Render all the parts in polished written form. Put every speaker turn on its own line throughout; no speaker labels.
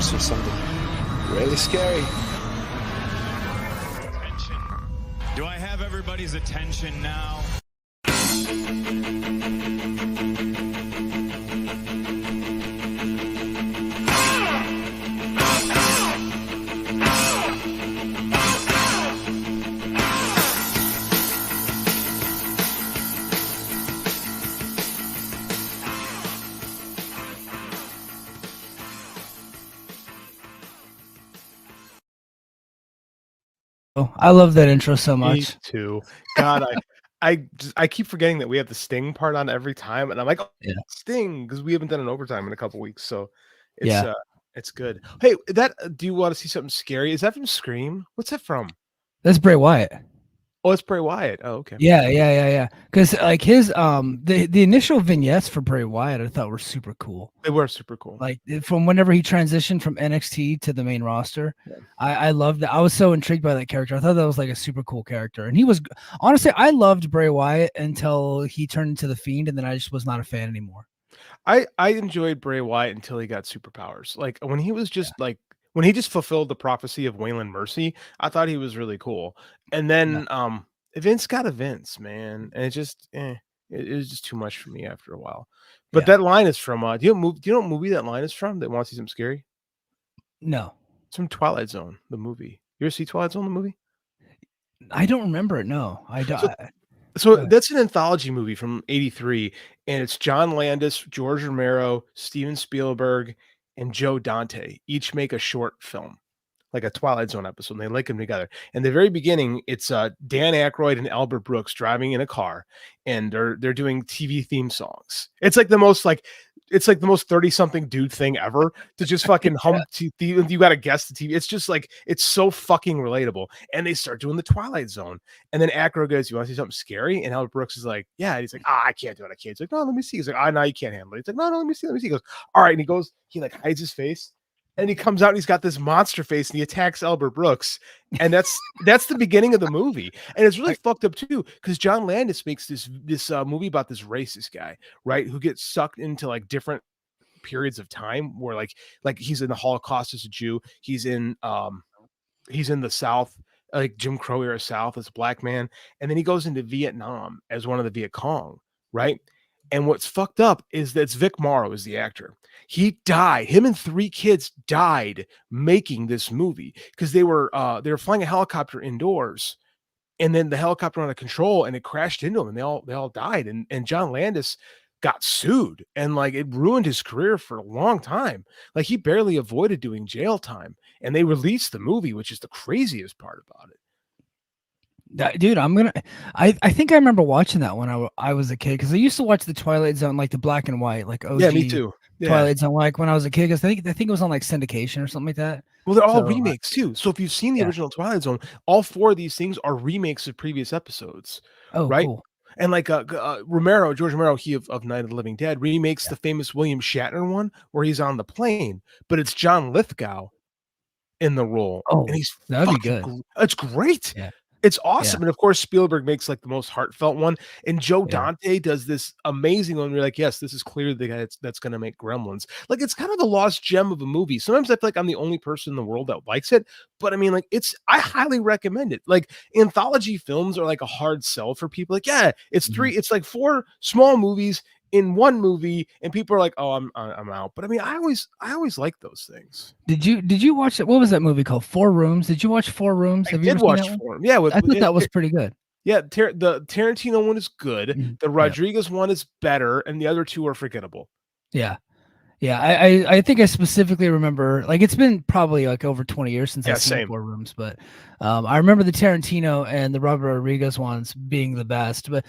promise you something really scary.
Attention. Do I have everybody's attention now?
I love that intro so much.
Me too. God, I keep forgetting that we have the Sting part on every time, and I'm like, oh,
Yeah.
Sting, because we haven't done an overtime in a couple weeks, so it's
Yeah.
it's good. Hey, that do you want to see something scary? Is that from Scream? What's that from?
That's Bray Wyatt.
Oh, it's Bray Wyatt. Oh, okay.
Yeah. Because like his the initial vignettes for Bray Wyatt I thought were super cool.
They were super cool.
Like from whenever he transitioned from NXT to the main roster,
Yeah.
I loved that. I was so intrigued by that character. I thought that was like a super cool character, and he was honestly I loved Bray Wyatt until he turned into the Fiend, and then I just was not a fan anymore.
I enjoyed Bray Wyatt until he got superpowers. Like when he was just when he just fulfilled the prophecy of Waylon Mercy, I thought he was really cool. And then Vince got a Vince, man, and it just it was just too much for me after a while. But that line is from do you know what movie that line is from? That wants to see something scary?
No.
It's from Twilight Zone, the movie. You ever see Twilight Zone, the movie?
I don't remember it. No, I don't.
So that's an anthology movie from '83, and it's John Landis, George Romero, Steven Spielberg, and Joe Dante each make a short film, like a Twilight Zone episode, and they link them together. And the very beginning, it's Dan Aykroyd and Albert Brooks driving in a car, and they're doing TV theme songs. It's like the most 30-something dude thing ever to just fucking hum TV. You got to guess the TV. It's just like, it's so fucking relatable. And they start doing the Twilight Zone. And then Aykroyd goes, "You want to see something scary?" And Albert Brooks is like, "Yeah." And he's like, "I can't do it. I can't." He's like, "No, let me see." He's like, "No, you can't handle it." He's like, "No, let me see. Let me see." He goes, "All right." And he goes, he like hides his face. And he comes out and he's got this monster face and he attacks Albert Brooks. And that's the beginning of the movie. And it's really fucked up too, because John Landis makes this movie about this racist guy, right? Who gets sucked into like different periods of time where like he's in the Holocaust as a Jew. He's in the South, like Jim Crow era South as a black man. And then he goes into Vietnam as one of the Viet Cong, right? And what's fucked up is that Vic Morrow is the actor. He died. Him and 3 kids died making this movie because they were flying a helicopter indoors, and then the helicopter went out of control and it crashed into them, and they all died. And John Landis got sued, and like it ruined his career for a long time. Like he barely avoided doing jail time, and they released the movie, which is the craziest part about it.
Dude, I think I remember watching that when I was a kid, because I used to watch the Twilight Zone, like the black and white, like OG.
Yeah, me too. Yeah.
Twilight Zone, like when I was a kid, because I think it was on like syndication or something like that.
Well, they're all remakes too. So if you've seen the original Twilight Zone, all 4 of these things are remakes of previous episodes.
Oh,
right?
Cool.
And like George Romero, he of Night of the Living Dead, remakes the famous William Shatner one where he's on the plane, but it's John Lithgow in the role.
Oh,
and he's
that'd be good.
It's great.
Yeah.
It's awesome.
Yeah.
And of course, Spielberg makes like the most heartfelt one. And Joe Dante does this amazing one. You're like, yes, this is clearly the guy that's going to make Gremlins. Like, it's kind of the lost gem of a movie. Sometimes I feel like I'm the only person in the world that likes it. But I mean, like, I highly recommend it. Like, anthology films are like a hard sell for people. Like, yeah, it's it's like 4 small movies in one movie, and people are like, "Oh, I'm out." But I mean, I always like those things.
Did you watch it? What was that movie called? 4 Rooms. Did you watch 4 Rooms?
Have you ever watched 4 Rooms? Yeah,
I thought that was pretty good.
Yeah, the Tarantino one is good. The Rodriguez one is better, and the other 2 are forgettable.
Yeah. I think I specifically remember, like, it's been probably like over 20 years since I've seen 4 Rooms, but I remember the Tarantino and the Robert Rodriguez ones being the best. But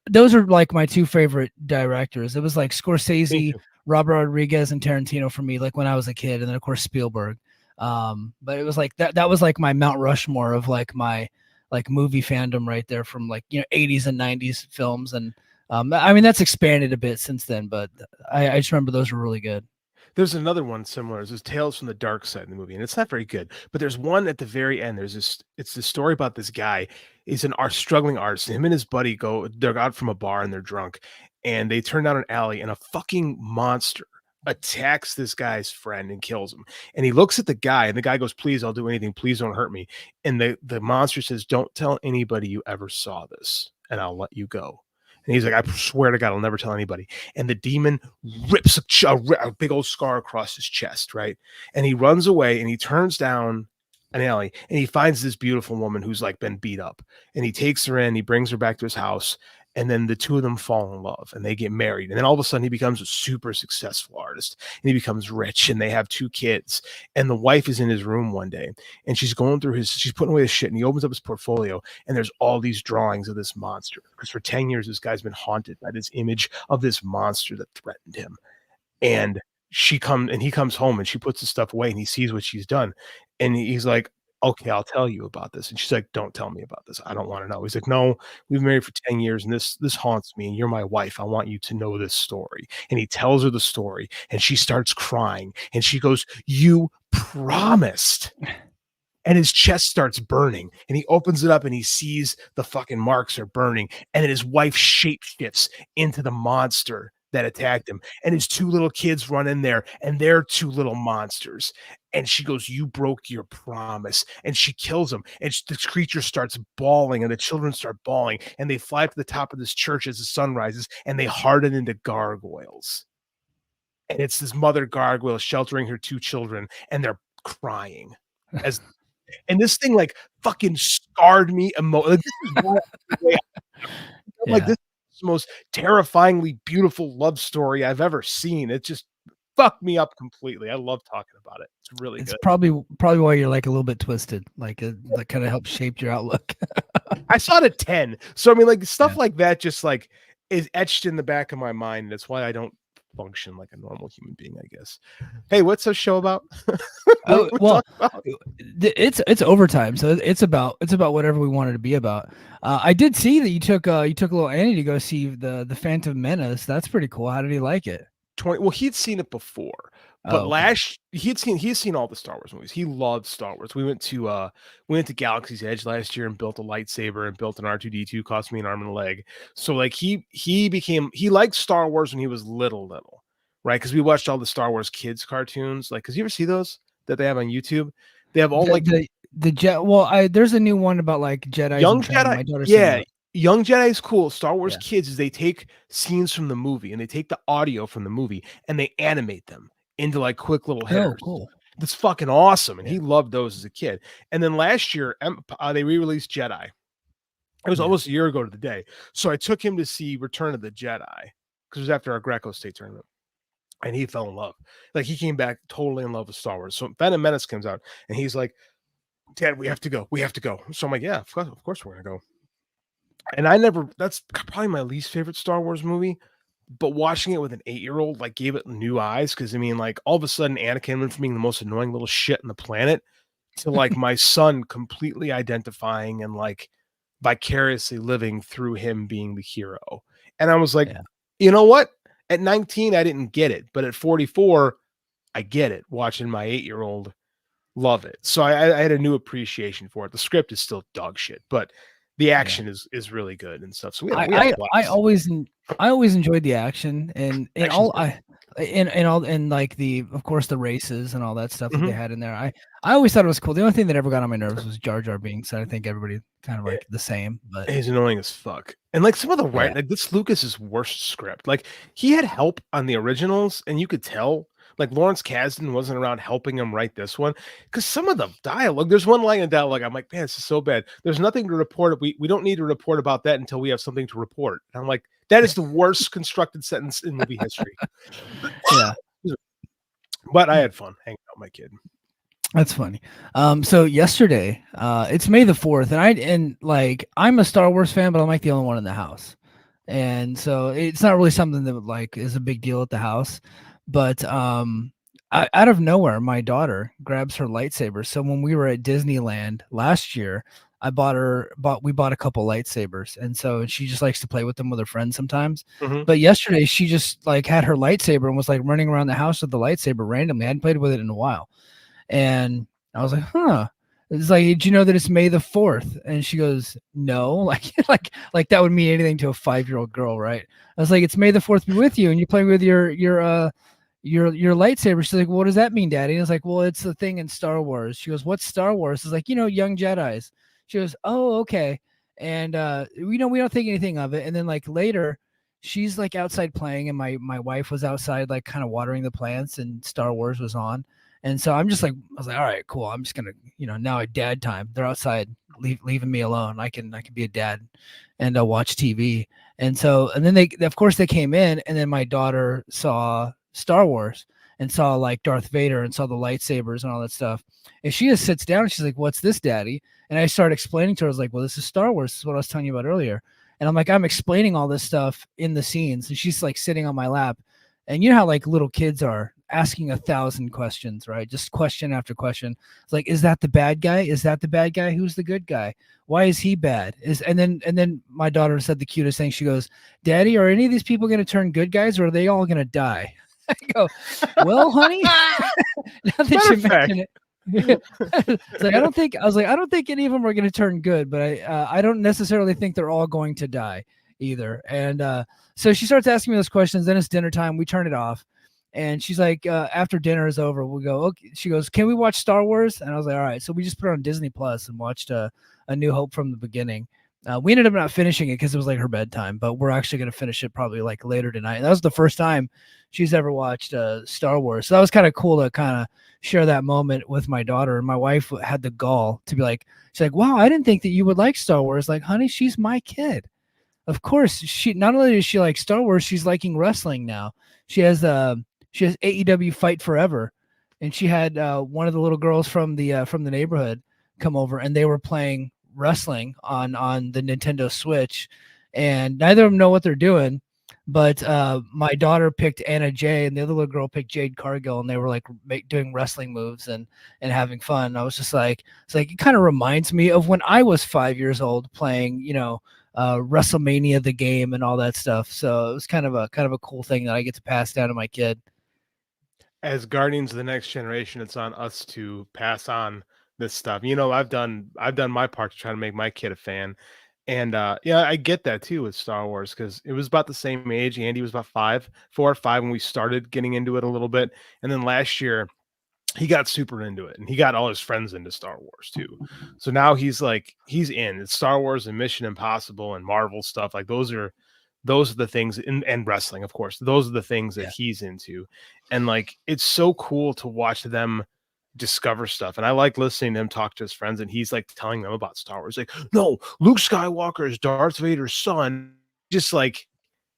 those are like my 2 favorite directors. It was like Scorsese, Robert Rodriguez, and Tarantino for me, like when I was a kid, and then of course Spielberg. But it was like that was like my Mount Rushmore of like my like movie fandom right there, from like 80s and 90s films. And I mean, that's expanded a bit since then, but I just remember those were really good.
There's another one similar. There's Tales from the Dark Side in the movie, and it's not very good. But there's one at the very end. It's this story about this guy. He's an struggling artist. Him and his buddy they're out from a bar and they're drunk, and they turn down an alley, and a fucking monster attacks this guy's friend and kills him. And he looks at the guy, and the guy goes, "Please, I'll do anything. Please don't hurt me." And the monster says, "Don't tell anybody you ever saw this, and I'll let you go." And he's like, "I swear to God, I'll never tell anybody." And the demon rips a big old scar across his chest, right? And he runs away, and he turns down an alley, and he finds this beautiful woman who's like been beat up. And he takes her in, he brings her back to his house, and then the two of them fall in love and they get married. And then all of a sudden he becomes a super successful artist and he becomes rich, and they have 2 kids. And the wife is in his room one day, and she's going through she's putting away his shit, and he opens up his portfolio, and there's all these drawings of this monster, because for 10 years this guy's been haunted by this image of this monster that threatened him. And he comes home, and she puts the stuff away, and he sees what she's done, and he's like, "Okay, I'll tell you about this." And she's like, "Don't tell me about this. I don't want to know." He's like, "No, we've been married for 10 years, and this haunts me, and you're my wife. I want you to know this story." And he tells her the story, and she starts crying, and she goes, "You promised." And his chest starts burning, and he opens it up, and he sees the fucking marks are burning, and then his wife shapeshifts into the monster that attacked him, and his 2 little kids run in there, and they're 2 little monsters. And she goes, "You broke your promise." And she kills him, and the creature starts bawling, and the children start bawling, and they fly to the top of this church as the sun rises, and they harden into gargoyles. And it's this mother gargoyle sheltering her 2 children, and they're crying as and this thing like fucking scarred me like, this is why like this is the most terrifyingly beautiful love story I've ever seen. It just fucked me up completely. I love talking about it. It's really
It's
good.
probably why you're like a little bit twisted, like that kind of helped shape your outlook.
I saw it at 10. So I mean, like stuff like that just like is etched in the back of my mind. That's why I don't function like a normal human being, I guess. Hey, what's this show about?
It's overtime, so it's about whatever we wanted to be about. I did see that you took a little Annie to go see the Phantom Menace. That's pretty cool. How did he like it?
Well, he'd seen it before, but he'd seen all the Star Wars movies. He loved Star Wars. We went to Galaxy's Edge last year and built a lightsaber and built an R2-D2, cost me an arm and a leg. So like he liked Star Wars when he was little, right? Because we watched all the Star Wars kids cartoons. Like, cause you ever see those that they have on YouTube? They have all
there's a new one about like Jedi.
Young Jedi. Young Jedi is cool. Star Wars Kids is they take scenes from the movie and they take the audio from the movie and they animate them into like quick little headers.
Oh, cool.
That's fucking awesome. And he loved those as a kid. And then last year, they re-released Jedi. It was almost a year ago to the day. So I took him to see Return of the Jedi because it was after our Greco State tournament. And he fell in love. Like he came back totally in love with Star Wars. So Phantom Menace comes out and he's like, "Dad, we have to go. We have to go." So I'm like, "Yeah, of course we're going to go." And that's probably my least favorite Star Wars movie, but watching it with an 8-year-old like gave it new eyes. Cause I mean, like all of a sudden Anakin went from being the most annoying little shit on the planet to like my son completely identifying and like vicariously living through him being the hero. And I was like, you know what? At 19, I didn't get it, but at 44, I get it. Watching my 8-year-old love it. So I had a new appreciation for it. The script is still dog shit, but the action is really good and stuff. So
I always enjoyed the action and like of course the races and all that stuff that they had in there. I always thought it was cool. The only thing that ever got on my nerves was Jar Jar Binks. I think everybody kind of like the same, but
he's annoying as fuck. And like some of the like this Lucas's worst script. Like he had help on the originals, and you could tell. Like Lawrence Kasdan wasn't around helping him write this one because some of the dialogue, there's one line in dialogue. I'm like, man, this is so bad. There's nothing to report. We don't need to report about that until we have something to report. And I'm like, that is the worst constructed sentence in movie history. But I had fun hanging out with my kid.
That's funny. So yesterday, it's May the 4th, and I'm a Star Wars fan, but I'm like the only one in the house. And so it's not really something that like is a big deal at the house. But out of nowhere, my daughter grabs her lightsaber. So when we were at Disneyland last year, we bought a couple lightsabers, and so she just likes to play with them with her friends sometimes. But yesterday, she just like had her lightsaber and was like running around the house with the lightsaber randomly. I hadn't played with it in a while, and I was like, "Huh." It's like, "Did you know that it's May the 4th?" And she goes, "No." Like that would mean anything to a 5-year-old girl, right? I was like, "It's May the 4th be with you," and you're playing with your your lightsaber. She's like, what does that mean, Daddy? And I was like, well, it's the thing in Star Wars. She goes, what's Star Wars? It's like, young Jedis. She goes, oh, okay. And we don't think anything of it. And then like later, she's like outside playing, and my wife was outside like kind of watering the plants, and Star Wars was on. And so I'm just like, I was like, all right, cool. I'm just gonna, now at dad time. They're outside leaving me alone. I can be a dad and watch TV. And so, and then they, of course, they came in, and then my daughter saw Star Wars and saw like Darth Vader and saw the lightsabers and all that stuff. And she just sits down and she's like, what's this, Daddy? And I started explaining to her. I was like, well, this is Star Wars. This is what I was telling you about earlier. And I'm like, I'm explaining all this stuff in the scenes. And she's like sitting on my lap. And you know how like little kids are, asking 1,000 questions, right? Just question after question. It's like, is that the bad guy? Is that the bad guy? Who's the good guy? Why is he bad? And then my daughter said the cutest thing. She goes, Daddy, are any of these people going to turn good guys, or are they all going to die? I go, well, honey, now that you mention it. It's like, I don't think any of them are going to turn good, but I don't necessarily think they're all going to die either. And so she starts asking me those questions. Then it's dinner time. We turn it off. And she's like, after dinner is over, we'll go. Okay. She goes, can we watch Star Wars? And I was like, all right. So we just put it on Disney Plus and watched A New Hope from the beginning. We ended up not finishing it because it was like her bedtime, but we're actually going to finish it probably like later tonight. And that was the first time she's ever watched Star Wars. So that was kind of cool to kind of share that moment with my daughter. And my wife had the gall to be like, she's like, wow, I didn't think that you would like Star Wars. Like, honey, she's my kid. Of course, she not only does she like Star Wars, she's liking wrestling now. She has AEW Fight Forever, and she had one of the little girls from the neighborhood come over, and they were playing wrestling on the Nintendo Switch, and neither of them know what they're doing. But my daughter picked Anna Jay, and the other little girl picked Jade Cargill, and they were like doing wrestling moves and having fun. I was just like, it's like it kind of reminds me of when I was 5 years old playing, WrestleMania the game and all that stuff. So it was kind of a cool thing that I get to pass down to my kid.
As guardians of the next generation, it's on us to pass on this stuff. I've done my part to try to make my kid a fan. And yeah, I get that too with Star Wars, because it was about the same age. Andy was about 4 or 5 when we started getting into it a little bit. And then last year he got super into it, and he got all his friends into Star Wars too. So now he's in. It's Star Wars and Mission Impossible and Marvel stuff. Like those are the things, and wrestling, of course. Those are the things that he's into. And like, it's so cool to watch them discover stuff. And I like listening to him talk to his friends, and he's like telling them about Star Wars. Like, no, Luke Skywalker is Darth Vader's son. Just like,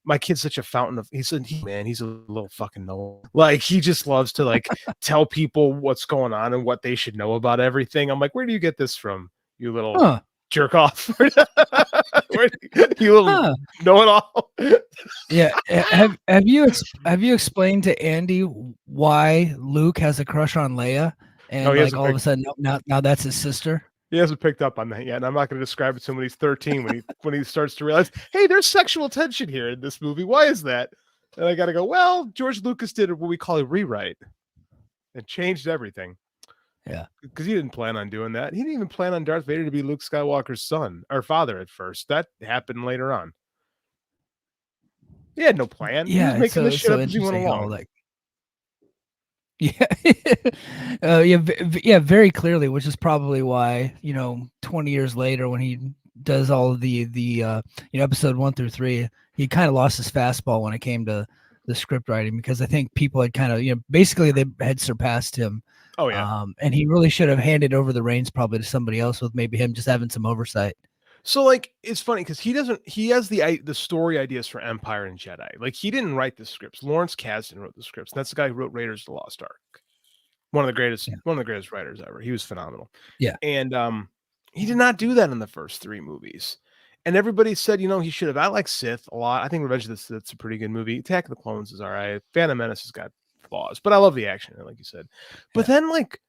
my kid's such a fountain of, he's a little fucking know. Like, he just loves to like tell people what's going on and what they should know about everything. I'm like, where do you get this from, you little jerk off? You little know it all.
Yeah. Have you explained to Andy why Luke has a crush on Leia, and like all of a sudden now that's his sister?
He hasn't picked up on that yet, and I'm not going to describe it to him when he's 13, when he starts to realize, hey, there's sexual tension here in this movie. Why is that? And I got to go, well, George Lucas did what we call a rewrite and changed everything.
Yeah,
because he didn't plan on doing that. He didn't even plan on Darth Vader to be Luke Skywalker's son or father at first. That happened later on. He had no plan.
Yeah,
he was making this shit up as he went along.
Yeah, very clearly, which is probably why 20 years later, when he does all of the episode 1 through 3, he kind of lost his fastball when it came to the script writing, because I think people had kind of basically they had surpassed him.
Oh yeah,
and he really should have handed over the reins probably to somebody else, with maybe him just having some oversight.
So like, it's funny because he has the story ideas for Empire and Jedi. Like, he didn't write the scripts. Lawrence Kasdan wrote the scripts. That's the guy who wrote Raiders of the Lost Ark. One of the greatest writers ever. He was phenomenal.
Yeah.
And he did not do that in the first 3 movies. And everybody said, he should have. I like Sith a lot. I think Revenge of the Sith's a pretty good movie. Attack of the Clones is all right. Phantom Menace has got flaws, but I love the action, like you said. But then like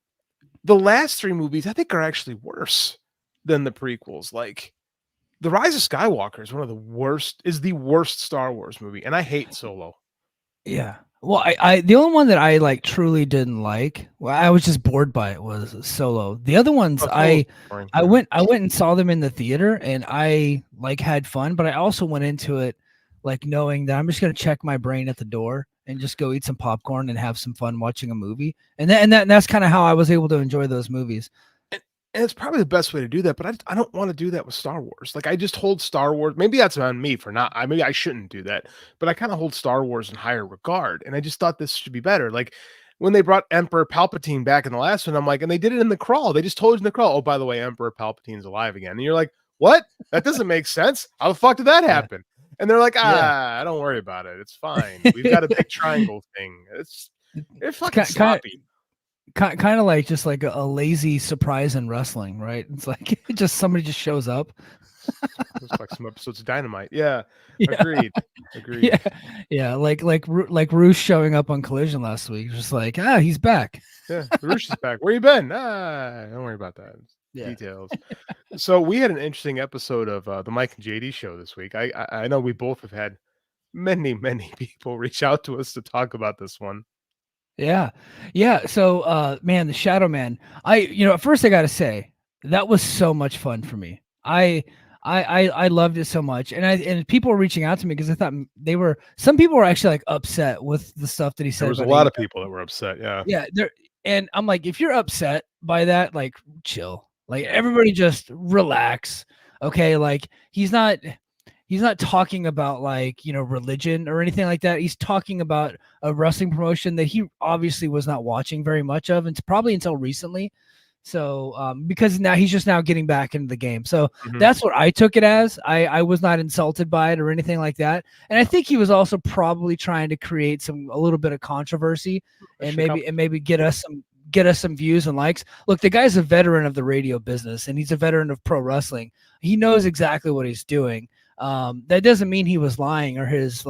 the last 3 movies, I think, are actually worse than the prequels. Like, The Rise of Skywalker is the worst Star Wars movie, and I hate Solo.
Yeah. Well, I the only one that I like truly didn't like, well, I was just bored by it, was Solo. The other ones, I went and saw them in the theater, and I like had fun, but I also went into it like knowing that I'm just going to check my brain at the door and just go eat some popcorn and have some fun watching a movie. And that's kind of how I was able to enjoy those movies.
And it's probably the best way to do that, but I don't want to do that with Star Wars. Like I just hold Star Wars. Maybe that's on me for not. Maybe I shouldn't do that, but I kind of hold Star Wars in higher regard. And I just thought this should be better. Like when they brought Emperor Palpatine back in the last one, I'm like, and they did it in the crawl. They just told you in the crawl, oh, by the way, Emperor Palpatine's alive again. And you're like, what? That doesn't make sense. How the fuck did that happen? And they're like, don't worry about it. It's fine. We've got a big triangle thing. It's fucking sloppy.
Kind of like just like a lazy surprise in wrestling, right? It's like just somebody just shows up.
It's like some episodes of Dynamite. Yeah. Agreed.
Yeah. Like Roosh showing up on Collision last week. Just like, he's back.
Yeah, Roosh is back. Where you been? Don't worry about that. Details. So we had an interesting episode of the Mike and JD show this week. I know we both have had many people reach out to us to talk about this one.
Yeah. So, man, the Shadoweman. At first I got to say that was so much fun for me. I loved it so much, and people were reaching out to me because I thought some people were actually like upset with the stuff that he said.
There was a lot of people that were upset. Yeah.
And I'm like, if you're upset by that, like, chill. Like, everybody just relax. Okay, like he's not talking about like, religion or anything like that. He's talking about a wrestling promotion that he obviously was not watching very much of, and it's probably until recently. So because now he's just now getting back into the game. So that's what I took it as. I was not insulted by it or anything like that. And I think he was also probably trying to create a little bit of controversy and maybe get us some views and likes. Look, the guy's a veteran of the radio business and he's a veteran of pro wrestling. He knows exactly what he's doing. That doesn't mean he was lying or his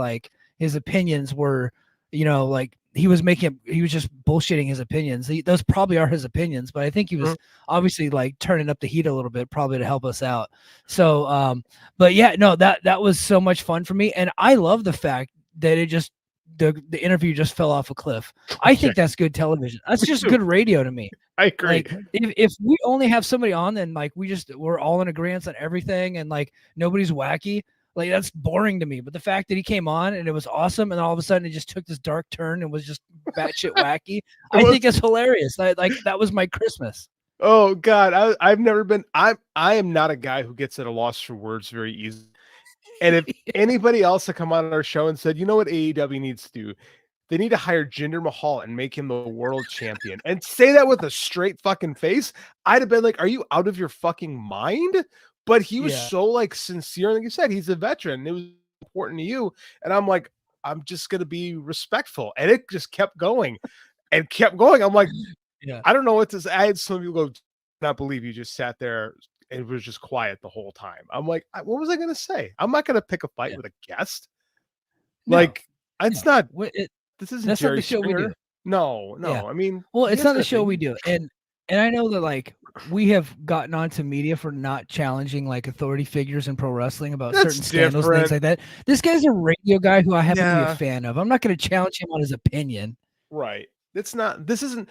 opinions were, like he was just bullshitting his opinions. Those probably are his opinions, but I think he was obviously like turning up the heat a little bit, probably to help us out. So, but yeah, no, that was so much fun for me. And I love the fact that the interview just fell off a cliff. I think that's good television. That's just good radio to me.
I agree.
Like, if we only have somebody on and like we're all in agreement on everything and like nobody's wacky, like that's boring to me. But the fact that he came on and it was awesome and all of a sudden it just took this dark turn and was just batshit wacky, I think it's hilarious. Like that was my Christmas.
Oh God, I've never been. I am not a guy who gets at a loss for words very easily. And if anybody else had come on our show and said, you know what AEW needs to do? They need to hire Jinder Mahal and make him the world champion and say that with a straight fucking face, I'd have been like, are you out of your fucking mind? But he was so like sincere. Like you said, he's a veteran. It was important to you. And I'm like, I'm just going to be respectful. And it just kept going and kept going. I'm like, I don't know what to say. I had some people go, not believe you just sat there. It was just quiet the whole time. I'm like, what was I going to say? I'm not going to pick a fight with a guest. Like, it's not. This isn't
that's
Jerry
not the show
Springer.
We do.
No. I mean,
well, it's not the show we do, and I know that like we have gotten onto media for not challenging like authority figures in pro wrestling about certain scandals and things like that. This guy's a radio guy who I happen to be a fan of. I'm not going to challenge him on his opinion.
Right. It's not. This isn't.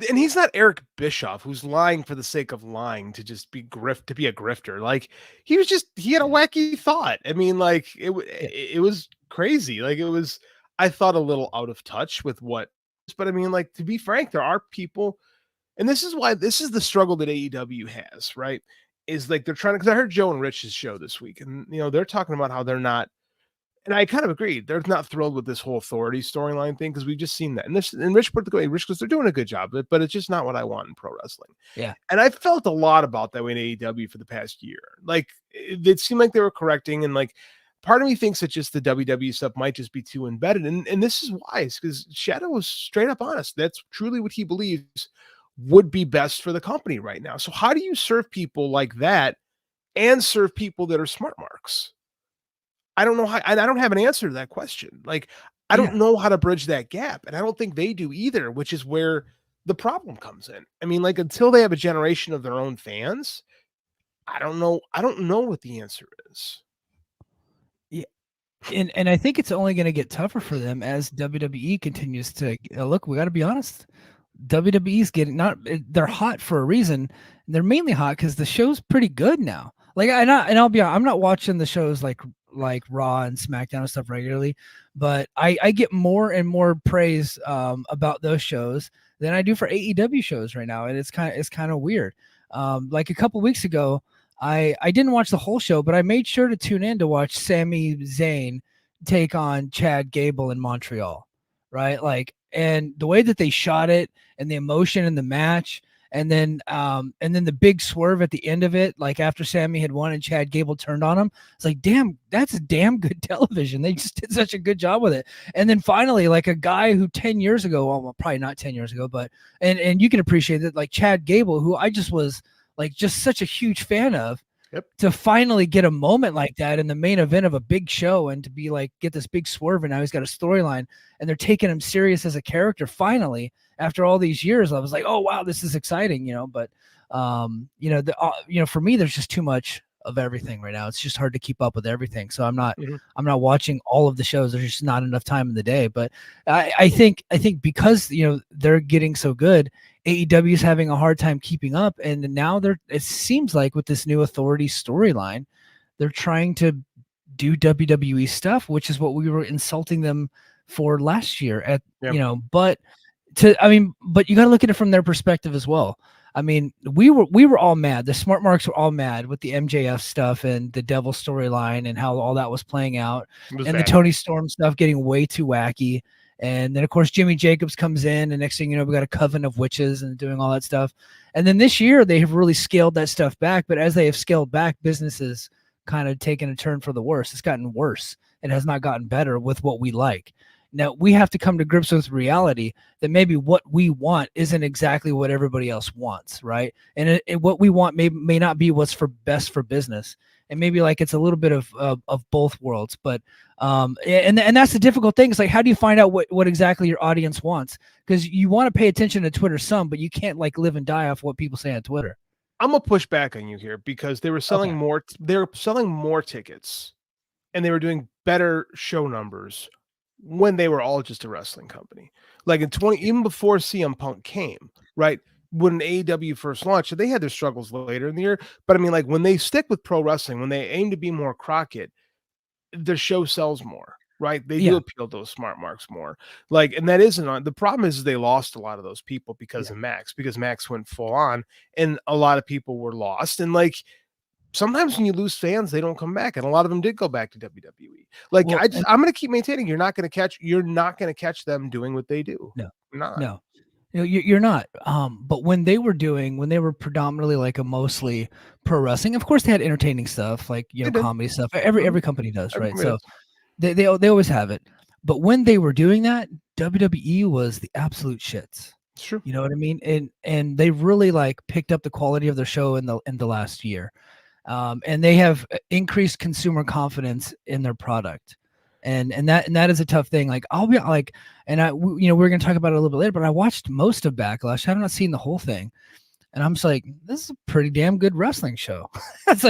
And he's not Eric Bischoff, who's lying for the sake of lying to just be to be a grifter. Like he had a wacky thought. I mean, like it was crazy. Like it was, I thought a little out of touch with what, but I mean, like, to be frank, there are people, and this is the struggle that AEW has, right? Is like, they're trying to, because I heard Joe and Rich's show this week and, they're talking about how they're not, and I kind of agree. They're not thrilled with this whole authority storyline thing because we've just seen that. And Rich put the way, Rich goes, they're doing a good job, but it's just not what I want in pro wrestling.
Yeah.
And I felt a lot about that way in AEW for the past year. Like it seemed like they were correcting, and like part of me thinks that just the WWE stuff might just be too embedded. And this is wise because Shadow was straight up honest. That's truly what he believes would be best for the company right now. So how do you serve people like that and serve people that are smart marks? I don't know how, and I don't have an answer to that question. Like, I don't know how to bridge that gap. And I don't think they do either, which is where the problem comes in. I mean, like, until they have a generation of their own fans, I don't know what the answer is.
Yeah. And I think it's only going to get tougher for them as WWE continues to look, we got to be honest. WWE's they're hot for a reason. They're mainly hot because the show's pretty good now. Like, and I'll be honest, I'm not watching the shows like Raw and SmackDown and stuff regularly, but I get more and more praise about those shows than I do for AEW shows right now, and it's kind of weird. Like a couple weeks ago, I didn't watch the whole show, but I made sure to tune in to watch Sami Zayn take on Chad Gable in Montreal, right? Like, and the way that they shot it and the emotion in the match, and then the big swerve at the end of it, like after Sammy had won and Chad Gable turned on him. It's like, damn, that's damn good television. They just did such a good job with it. And then finally, like a guy who 10 years ago, well, probably not 10 years ago, but and you can appreciate that, like Chad Gable, who I just was like just such a huge fan of.
Yep.
To finally get a moment like that in the main event of a big show and to be like, get this big swerve, and now he's got a storyline and they're taking him serious as a character finally after all these years. I was like, oh wow, this is exciting, but for me, there's just too much of everything right now. It's just hard to keep up with everything. So I'm not watching all of the shows. There's just not enough time in the day. But I think because they're getting so good, AEW is having a hard time keeping up, and now it seems like with this new Authority storyline, they're trying to do WWE stuff, which is what we were insulting them for last year but you got to look at it from their perspective as well. I mean, we were all mad. The smart marks were all mad with the MJF stuff and the Devil storyline and how all that was playing out, and bad. The Tony Storm stuff getting way too wacky. And then, of course, Jimmy Jacobs comes in, and next thing you know, we got a coven of witches and doing all that stuff. And then this year, they have really scaled that stuff back. But as they have scaled back, business has kind of taken a turn for the worse. It's gotten worse. It has not gotten better with what we like. Now, we have to come to grips with reality that maybe what we want isn't exactly what everybody else wants, right? And what we want may not be what's best for business. And maybe like it's a little bit of both worlds, but and that's the difficult thing. It's like, how do you find out what exactly your audience wants? Because you want to pay attention to Twitter some, but you can't like live and die off what people say on Twitter.
I'm gonna push back on you here because they were selling more. They were selling more tickets, and they were doing better show numbers when they were all just a wrestling company. Like even before CM Punk came, right? When AEW first launched, they had their struggles later in the year. But I mean, like when they stick with pro wrestling, when they aim to be more Crockett, their show sells more, right? They do appeal to those smart marks more. Like, and that isn't on. The problem is they lost a lot of those people because of Max, because Max went full on, and a lot of people were lost. And like, sometimes when you lose fans, they don't come back, and a lot of them did go back to WWE. Like, I'm going to keep maintaining you're not going to catch them doing what they do.
No. You're not. But when they were predominantly like a mostly pro wrestling, of course they had entertaining stuff, like comedy stuff. Every company does, right? So they always have it. But when they were doing that, WWE was the absolute shits.
It's true.
You know what I mean? And they really like picked up the quality of their show in the last year. And they have increased consumer confidence in their product. And that is a tough thing. Like I'll be like, and we're going to talk about it a little bit later, but I watched most of Backlash. I have not seen the whole thing. And I'm just like, this is a pretty damn good wrestling show. it's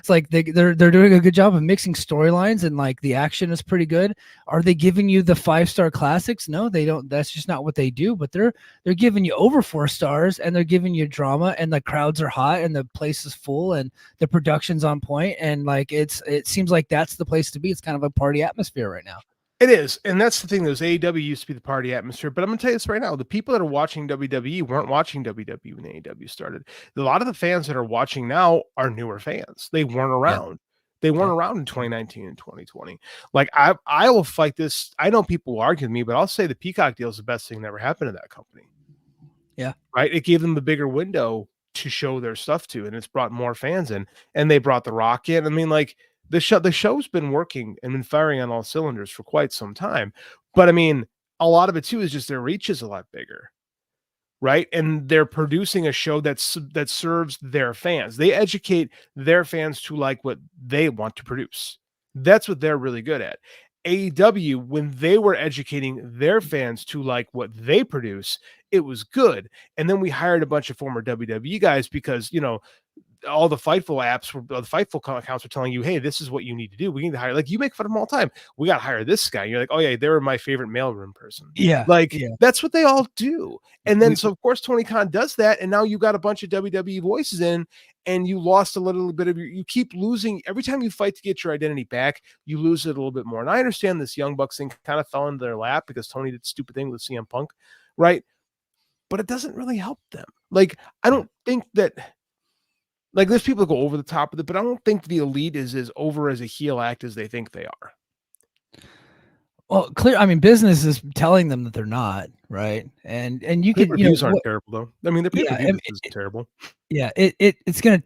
like they're doing a good job of mixing storylines, and like the action is pretty good. Are they giving you the 5-star classics? No, they don't. That's just not what they do. But they're giving you over 4 stars, and they're giving you drama, and the crowds are hot, and the place is full, and the production's on point, and like it seems like that's the place to be. It's kind of a party atmosphere right now.
It is, and that's the thing. Those AEW used to be the party atmosphere, but I'm going to tell you this right now: the people that are watching WWE weren't watching WWE when AEW started. A lot of the fans that are watching now are newer fans. They weren't around. Yeah. They weren't around in 2019 and 2020. Like I will fight this. I know people will argue with me, but I'll say the Peacock deal is the best thing that ever happened to that company.
Yeah,
right. It gave them the bigger window to show their stuff to, and it's brought more fans in. And they brought The Rock in. I mean, like. The show's been working and been firing on all cylinders for quite some time. But I mean, a lot of it too is just their reach is a lot bigger, right? And they're producing a show that serves their fans. They educate their fans to like what they want to produce. That's what they're really good at. AEW, when they were educating their fans to like what they produce, it was good. And then we hired a bunch of former WWE guys because, all the Fightful apps, the Fightful accounts were telling you, hey, this is what you need to do. We need to hire, like, you make fun of them all the time. We got to hire this guy. You're like, oh yeah, they were my favorite mailroom person.
Yeah.
Like,
Yeah.
that's what they all do. And then, so of course, Tony Khan does that. And now you got a bunch of WWE voices in, and you lost a little bit of you keep losing every time you fight to get your identity back. You lose it a little bit more. And I understand this Young Bucks thing kind of fell into their lap because Tony did stupid thing with CM Punk, right? But it doesn't really help them. Like, I don't think that, like, there's people that go over the top of it, but I don't think the Elite is as over as a heel act as they think they are.
Well, clear. I mean, business is telling them that they're not, right? And you can,
reviews aren't terrible though. I mean, the pay-per-view is terrible.
Yeah, it's gonna,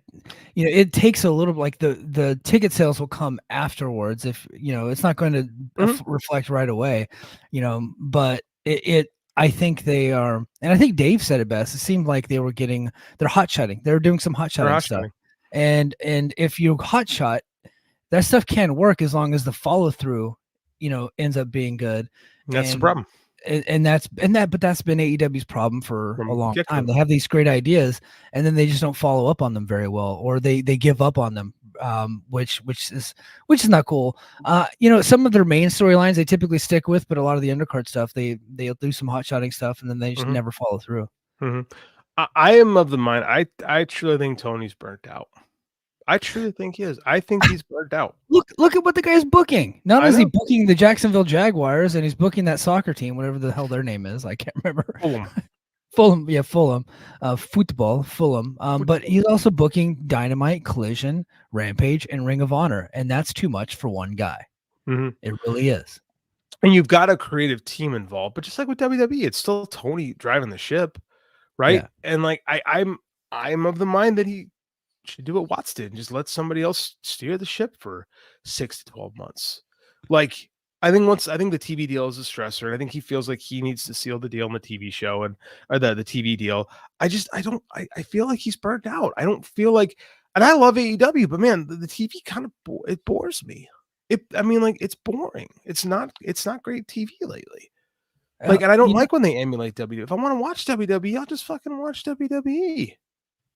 it takes a little, like the ticket sales will come afterwards. If it's not going to reflect right away, but I think they are, and I think Dave said it best. It seemed like they're hot shotting. They're doing some hot shotting stuff, and if you hot shot, that stuff can work as long as the follow through ends up being good.
That's the problem.
But that's been AEW's problem for a long time. They have these great ideas, and then they just don't follow up on them very well, or they give up on them, which is not cool. Some of their main storylines they typically stick with, but a lot of the undercard stuff they'll do some hot shotting stuff, and then they just never follow through.
I am of the mind. I truly think Tony's burnt out. I truly think he is. I think he's burnt out.
Look at what the guy's booking. Not only is he booking the Jacksonville Jaguars, and he's booking that soccer team, whatever the hell their name is. I can't remember. Fulham. Yeah, Fulham. Fulham. But he's also booking Dynamite, Collision, Rampage, and Ring of Honor, and that's too much for one guy. It really is.
And you've got a creative team involved, but just like with WWE, it's still Tony driving the ship, right? Yeah. And like I'm of the mind that he should do what Watts did and just let somebody else steer the ship for 6 to 12 months. Like, I think the TV deal is a stressor, and I think he feels like he needs to seal the deal on the TV show or the TV deal. I feel like he's burnt out. I don't feel like, and I love AEW, but man, the TV kind of it bores me. It's boring. It's not great TV lately. Like, and I don't like when they emulate WWE. If I want to watch WWE, I'll just fucking watch WWE.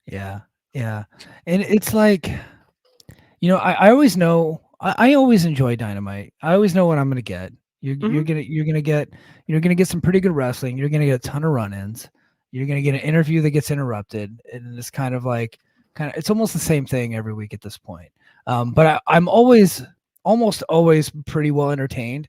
Yeah. Yeah. And it's like, I always know, I always enjoy Dynamite. I always know what I'm going to get. You're going to get some pretty good wrestling. You're going to get a ton of run-ins. You're going to get an interview that gets interrupted. And it's it's almost the same thing every week at this point. But I'm almost always pretty well entertained.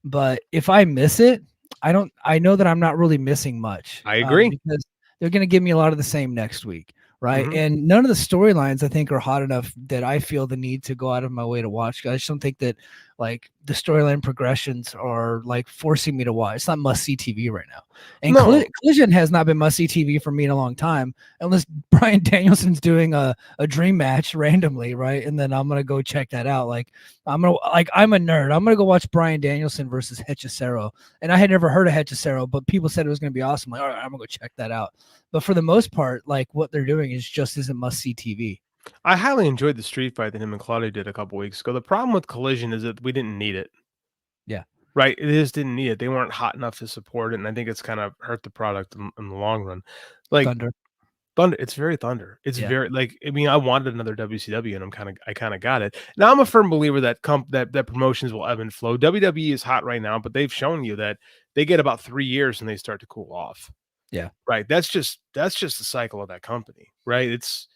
But if I miss it, I know that I'm not really missing much.
I agree.
Because they're going to give me a lot of the same next week. Right. And none of the storylines I think are hot enough that I feel the need to go out of my way to watch. I just don't think that like the storyline progressions are like forcing me to watch. It's not must see TV right now. And Collision has not been must see TV for me in a long time, unless Bryan Danielson's doing a dream match randomly. Right. And then I'm going to go check that out. I'm a nerd. I'm going to go watch Bryan Danielson versus Hechicero. And I had never heard of Hechicero, but people said it was going to be awesome. Like, all right, I'm going to go check that out. But for the most part, like what they're doing isn't must-see TV.
I highly enjoyed the street fight that him and Claudio did a couple weeks ago. The problem with Collision is that we didn't need it.
Yeah.
Right? It just didn't need it. They weren't hot enough to support it, and I think it's kind of hurt the product in the long run. Like
Thunder.
It's very Thunder. It's very I wanted another WCW, and I kind of got it. Now I'm a firm believer that that promotions will ebb and flow. WWE is hot right now, but they've shown you that they get about 3 years and they start to cool off.
Yeah.
Right. That's just the cycle of that company. Right. It's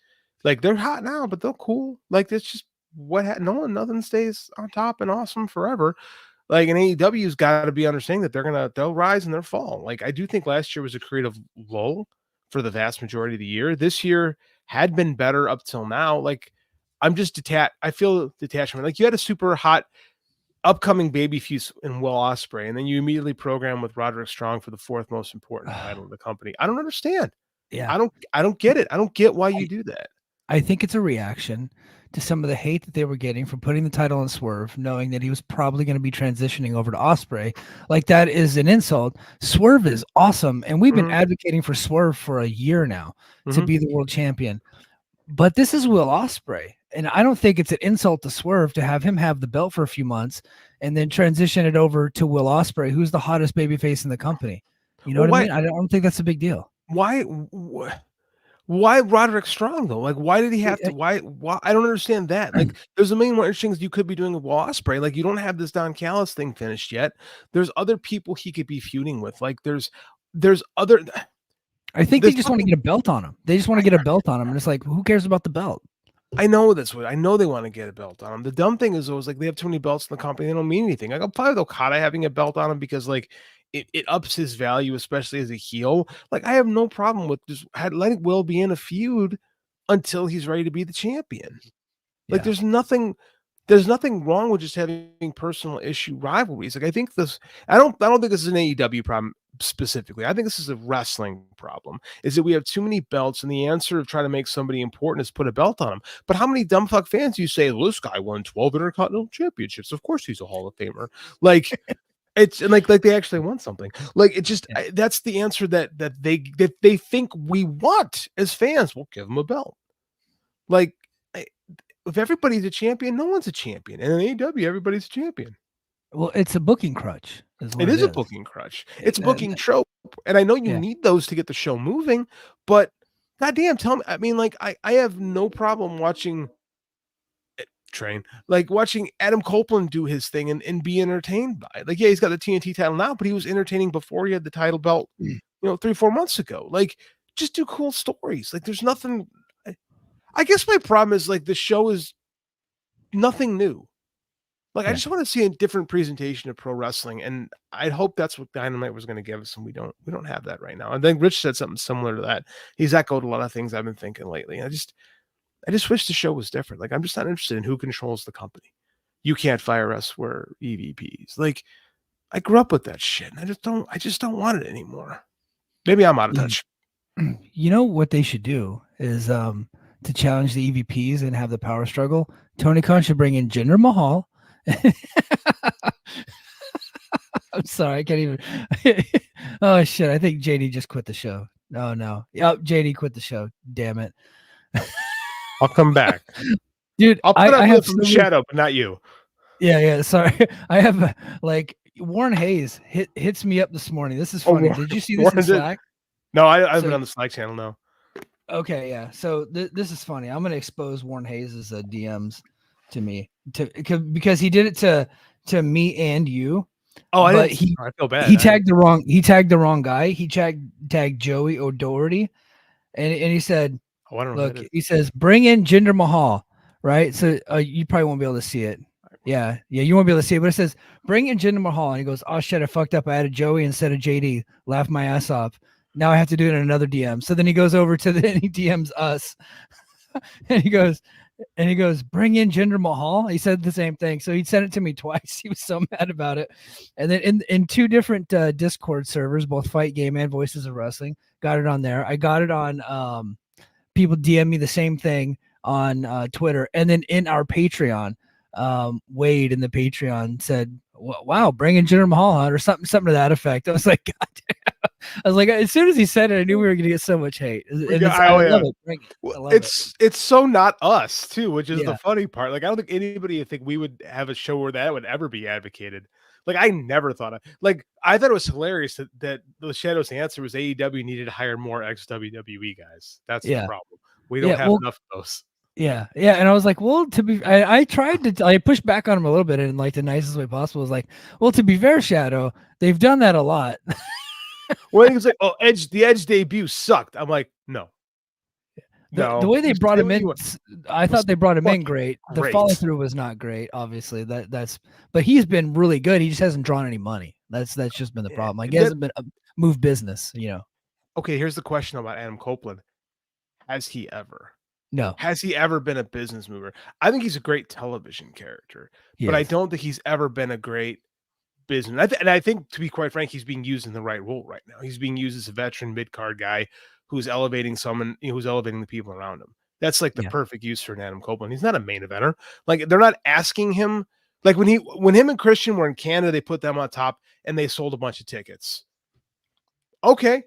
like they're hot now, but they'll cool. Like that's just nothing stays on top and awesome forever. Like an AEW's got to be understanding that they'll rise and they'll fall. Like I do think last year was a creative lull for the vast majority of the year. This year had been better up till now. Like I'm just detached. I feel detachment. Like you had a super hot upcoming baby feud in Will Ospreay, and then you immediately program with Roderick Strong for the 4th most important title of the company. I don't understand.
Yeah.
I don't get it. I don't get why you do that.
I think it's a reaction to some of the hate that they were getting from putting the title on Swerve, knowing that he was probably going to be transitioning over to Ospreay. Like that is an insult. Swerve is awesome, and we've been advocating for Swerve for a year now to be the world champion. But this is Will Ospreay, and I don't think it's an insult to Swerve to have him have the belt for a few months and then transition it over to Will Ospreay, who's the hottest babyface in the company. You know what I mean? I don't think that's a big deal.
Why Why Roderick Strong though? Like, why did he have to? Why? I don't understand that. Like, there's a million more interesting things you could be doing with Will Ospreay. Like, you don't have this Don Callis thing finished yet. There's other people he could be feuding with. Like, there's other.
I think they just want to get a belt on him. They just want to get a belt on him, and it's like, who cares about the belt?
I know that's what I know. They want to get a belt on him. The dumb thing is, always like they have too many belts in the company. They don't mean anything. Like, I'm fine with Okada having a belt on him because like it ups his value, especially as a heel. Like, I have no problem with just letting Will be in a feud until he's ready to be the champion. Like, there's nothing wrong with just having personal issue rivalries. Like, I think this. I don't think this is an AEW problem specifically. I think this is a wrestling problem. Is that we have too many belts, and the answer to try to make somebody important is put a belt on them. But how many dumb fuck fans do you say this guy won 12 Intercontinental Championships? Of course he's a Hall of Famer. Like. It's like they actually won something. Like, it just that's the answer that they think we want as fans. We'll give them a belt. Like, if everybody's a champion, no one's a champion. And in AEW, everybody's a champion.
Well, it's a booking crutch.
It is a booking crutch. It's a booking trope. And I know you need those to get the show moving, but goddamn, tell me. I mean, like, I have no problem watching watching Adam Copeland do his thing and be entertained by it. Like, yeah, he's got the TNT title now, but he was entertaining before he had the title belt, 3-4 months ago. Like, just do cool stories. Like, there's nothing. I guess my problem is like the show is nothing new. Like, I just want to see a different presentation of pro wrestling, and I'd hope that's what Dynamite was going to give us, and we don't have that right now. And then Rich said something similar to that. He's echoed a lot of things I've been thinking lately. I just wish the show was different. Like, I'm just not interested in who controls the company. You can't fire us. We're EVPs. Like, I grew up with that shit, and I just don't want it anymore. Maybe I'm out of touch.
You know what they should do is to challenge the EVPs and have the power struggle. Tony Khan should bring in Jinder Mahal. I'm sorry, I can't even. Oh shit! I think JD just quit the show. No. Yep, JD quit the show. Damn it.
I'll come back,
dude.
I'll put up with some shadow, but not you.
Yeah. Sorry, I have like Warren Hayes hits me up this morning. This is funny. Did you see this in Slack?
No, I haven't been on the Slack channel. No.
Okay, yeah. So this is funny. I'm gonna expose Warren Hayes' DMs to me because he did it to me and you.
Oh, I feel bad. He tagged
the wrong guy. He tagged Joey O'Doherty, and he said,
"Oh, I don't know."
Look, he says, "Bring in Jinder Mahal." Right. So you probably won't be able to see it. Yeah, you won't be able to see it. But it says, "Bring in Jinder Mahal," and he goes, "Oh shit, I fucked up. I added Joey instead of JD. Laugh my ass off. Now I have to do it in another DM." So then he goes over to and he DMs us, and he goes, "Bring in Jinder Mahal." He said the same thing. So he sent it to me twice. He was so mad about it. And then in two different Discord servers, both Fight Game and Voices of Wrestling, got it on there. I got it on people DM me the same thing on Twitter. And then in our Patreon, Wade in the Patreon said, "Wow, bring in Jinder Mahal," or something to that effect. I was like, God damn. I was like, as soon as he said it, I knew we were going to get so much hate. I love it. I love
it's so not us too, which is the funny part. Like, I don't think anybody would think we would have a show where that would ever be advocated. Like, I never thought I thought it was hilarious that the Shadow's answer was AEW needed to hire more ex-WWE guys. That's the problem. We don't have enough of those.
Yeah. And I was like, well, I pushed back on him a little bit in like the nicest way possible. I was like, well, to be fair, Shadow, they've done that a lot.
Well, he was like, "Oh, the Edge debut sucked." I'm like, no.
The way they brought him in, I thought they brought him in great. The follow through was not great, obviously. But he's been really good. He just hasn't drawn any money. That's just been the problem. Like, he hasn't been a move business,
Okay, here's the question about Adam Copeland. Has he ever?
No.
Has he ever been a business mover? I think he's a great television character, but I don't think he's ever been a great business. And I think, to be quite frank, he's being used in the right role right now. He's being used as a veteran mid-card guy who's elevating someone, who's elevating the people around him. That's like the perfect use for an Adam Copeland. He's not a main eventer. Like, they're not asking him. Like, when him and Christian were in Canada, they put them on top and they sold a bunch of tickets. Okay.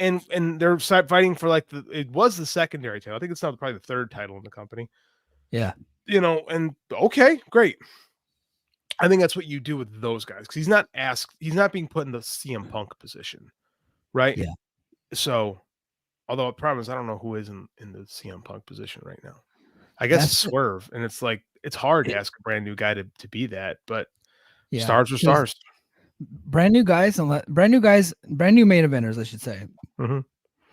And they're fighting for it was the secondary title. I think it's now probably the third title in the company.
Yeah.
And okay, great. I think that's what you do with those guys, because he's not being put in the CM Punk position, right?
Yeah.
So Although the problem is I don't know who is in the CM Punk position right now. I guess it's Swerve, and it's like it's hard to ask a brand new guy to be that, but stars are stars.
Brand new guys, brand new main eventers, I should say.
Mm-hmm.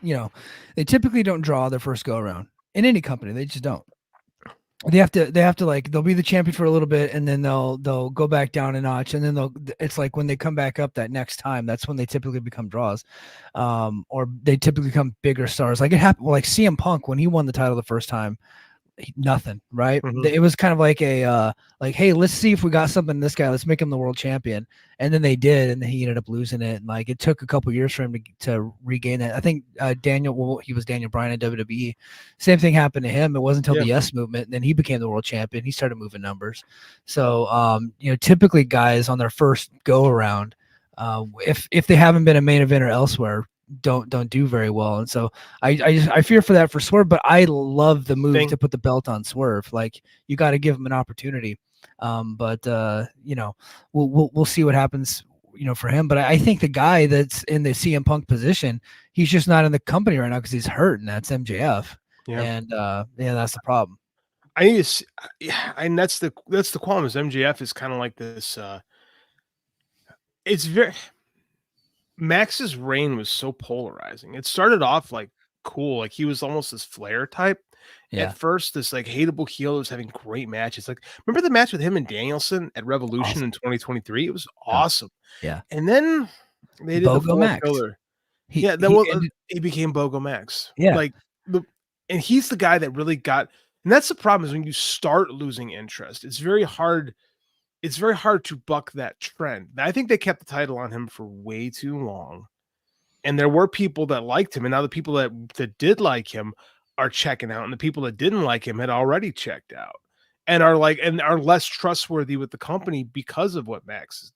You know, they typically don't draw their first go around in any company. They just don't. They have to like they'll be the champion for a little bit, and then they'll go back down a notch, and then it's like when they come back up that next time, that's when they typically become draws, or they typically become bigger stars. Like it happened, like CM Punk when he won the title the first time. Nothing, right?
Mm-hmm.
It was kind of like a like, hey, let's see if we got something in this guy. Let's make him the world champion. And then they did, and then he ended up losing it. And like it took a couple years for him to regain that. I think he was Daniel Bryan in WWE. Same thing happened to him. It wasn't until the Yes Movement, and then he became the world champion. He started moving numbers. So typically guys on their first go around, if they haven't been a main eventer elsewhere, don't do very well, and so I fear for that for Swerve, but I love the move to put the belt on Swerve. Like you got to give him an opportunity, but we'll see what happens, for him. But I think the guy that's in the CM Punk position, he's just not in the company right now because he's hurt, and that's MJF. Yeah. And that's the problem.
I need to, and that's the qualm is MJF is kind of like this. It's very. Max's reign was so polarizing. It started off like cool, like he was almost this Flair type. At first, this like hateable heel was having great matches. Like, remember the match with him and Danielson at Revolution in 2023? It was awesome.
Yeah.
And then they did
Bogo
the
Max.
filler. He became Bogo Max.
Yeah.
Like and he's the guy that really got. And that's the problem is when you start losing interest, it's very hard. It's very hard to buck that trend. I think they kept the title on him for way too long. And there were people that liked him. And now the people that did like him are checking out. And the people that didn't like him had already checked out and are less trustworthy with the company because of what Max's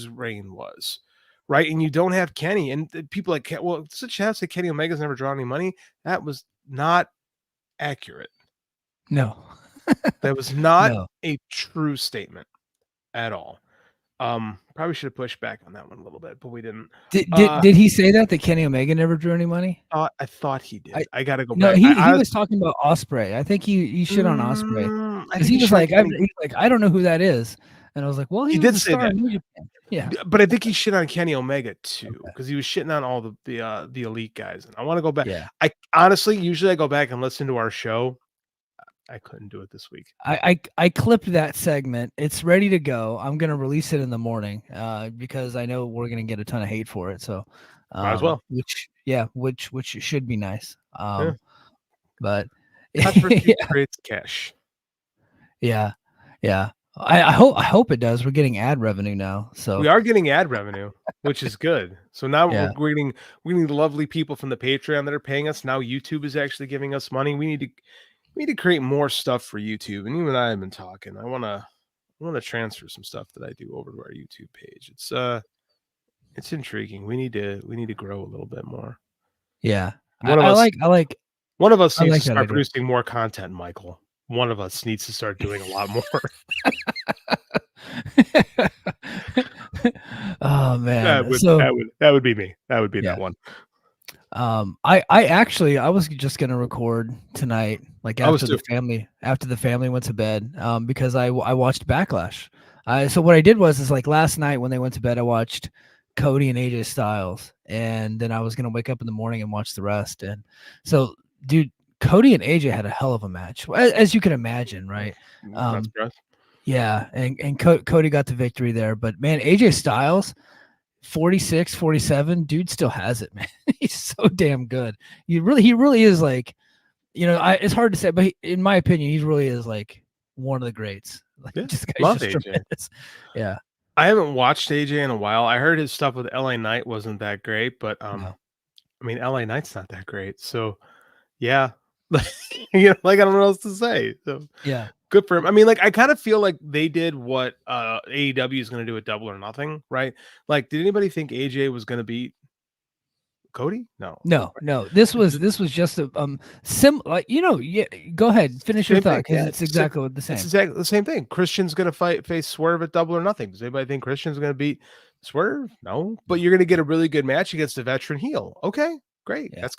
reign was. Right. And you don't have Kenny. And people like, well, such as say Kenny Omega's never drawn any money. That was not accurate.
No.
That was not a true statement at all. Probably should have pushed back on that one a little bit, but we didn't.
Did he say that Kenny Omega never drew any money?
I thought he did. I got to go back.
No, he was talking about Ospreay. I think he shit on Ospreay because he was like, I don't know who that is, and I was like, well, he did say that. Yeah,
but I think he shit on Kenny Omega too because he was shitting on all the elite guys. And I want to go back.
Yeah.
I honestly usually I go back and listen to our show. I couldn't do it this week.
I clipped that segment. It's ready to go. I'm gonna release it in the morning because I know we're gonna get a ton of hate for it. So
might as well.
Which should be nice. But
creates cash.
Yeah. I hope it does. We're getting ad revenue now. So
we are getting ad revenue, which is good. So now we're getting lovely people from the Patreon that are paying us. Now YouTube is actually giving us money. We need to create more stuff for YouTube. And you and I have been talking. I want to transfer some stuff that I do over to our YouTube page. It's intriguing. We need to grow a little bit more.
Yeah. One of us
needs to start producing more content, Michael. One of us needs to start doing a lot more.
Oh man.
That would be me. That would be that one.
I was just gonna record tonight, like after the family went to bed, because I watched Backlash. So what I did was like last night when they went to bed, I watched Cody and AJ Styles, and then I was gonna wake up in the morning and watch the rest. And so, dude, Cody and AJ had a hell of a match, as you can imagine, right? Yeah, and Cody got the victory there, but man, AJ Styles. 46, 47, dude still has it, man. He's so damn good. He really is like, it's hard to say, but in my opinion, he really is like one of the greats. Like,
love AJ.
Tremendous. Yeah.
I haven't watched AJ in a while. I heard his stuff with LA Knight wasn't that great, but I mean, LA Knight's not that great. So yeah, like I don't know what else to say. So
yeah.
Good for him. I mean, like, I kind of feel like they did what AEW is going to do at Double or Nothing, right? Like, did anybody think AJ was going to beat Cody? No.
This was just a go ahead, finish your thought because it's exactly the same.
It's exactly the same thing. Christian's going to face Swerve at Double or Nothing. Does anybody think Christian's going to beat Swerve? No, but you're going to get a really good match against a veteran heel. Okay, Great.
Yeah.
That's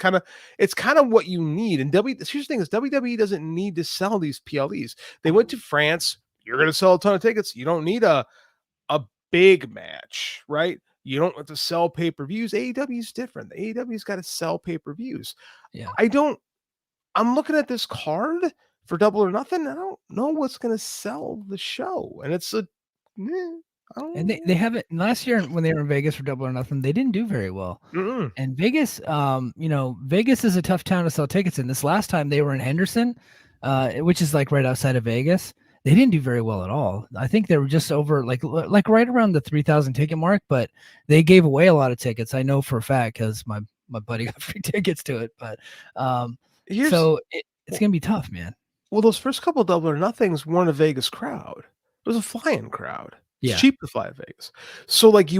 it's kind of what you need. And here's the thing is WWE doesn't need to sell these PLEs. They went to France. You're going to sell a ton of tickets. You don't need a big match, right? You don't have to sell pay-per-views. AEW is different. The AEW's got to sell pay-per-views.
Yeah.
I'm looking at this card for Double or Nothing. I don't know what's going to sell the show. And it's
and they haven't last year when they were in Vegas for Double or Nothing, they didn't do very well. And Vegas, Vegas is a tough town to sell tickets in. This last time they were in Henderson, which is like right outside of Vegas. They didn't do very well at all. I think they were just over like right around the 3,000 ticket mark, but they gave away a lot of tickets. I know for a fact because my buddy got free tickets to it. But so it's gonna be tough, man.
Well, those first couple of Double or Nothings weren't a Vegas crowd. It was a fly-in crowd. It's cheap to fly to Vegas. So like they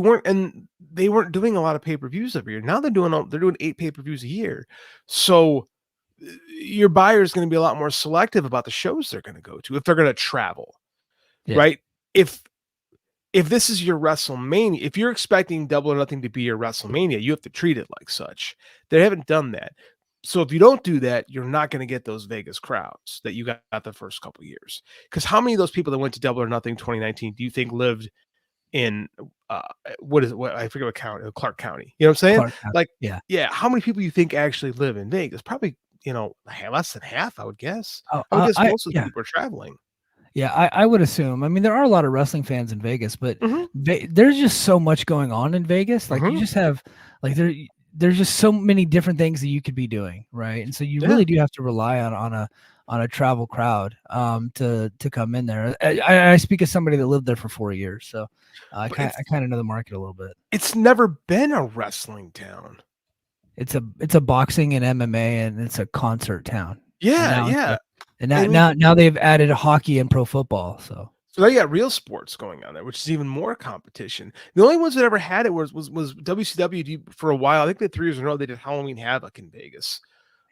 weren't doing a lot of pay-per-views every year. Now they're doing 8 pay-per-views a year. So your buyer is going to be a lot more selective about the shows they're going to go to if they're going to travel, right? If this is your WrestleMania, if you're expecting Double or Nothing to be your WrestleMania, you have to treat it like such. They haven't done that. So if you don't do that, you're not going to get those Vegas crowds that you got the first couple of years. Because how many of those people that went to Double or Nothing 2019 do you think lived in what I forget what county, Clark County? You know what I'm saying? Like, yeah. How many people you think actually live in Vegas? Probably, less than half, I would guess. I would guess most of the people are traveling.
Yeah, I would assume. I mean, there are a lot of wrestling fans in Vegas, but there's just so much going on in Vegas. Like you just have like there's just so many different things that you could be doing, right? And so you really do have to rely on a travel crowd to come in there. I speak as somebody that lived there for 4 years, so I kind of know the market a little bit.
It's never been a wrestling town.
It's a boxing and MMA, and it's a concert town.
Yeah.
And now they've added hockey and pro football, so
they got real sports going on there, which is even more competition. The only ones that ever had it was WCW for a while. I think they 3 years in a row they did Halloween Havoc in Vegas,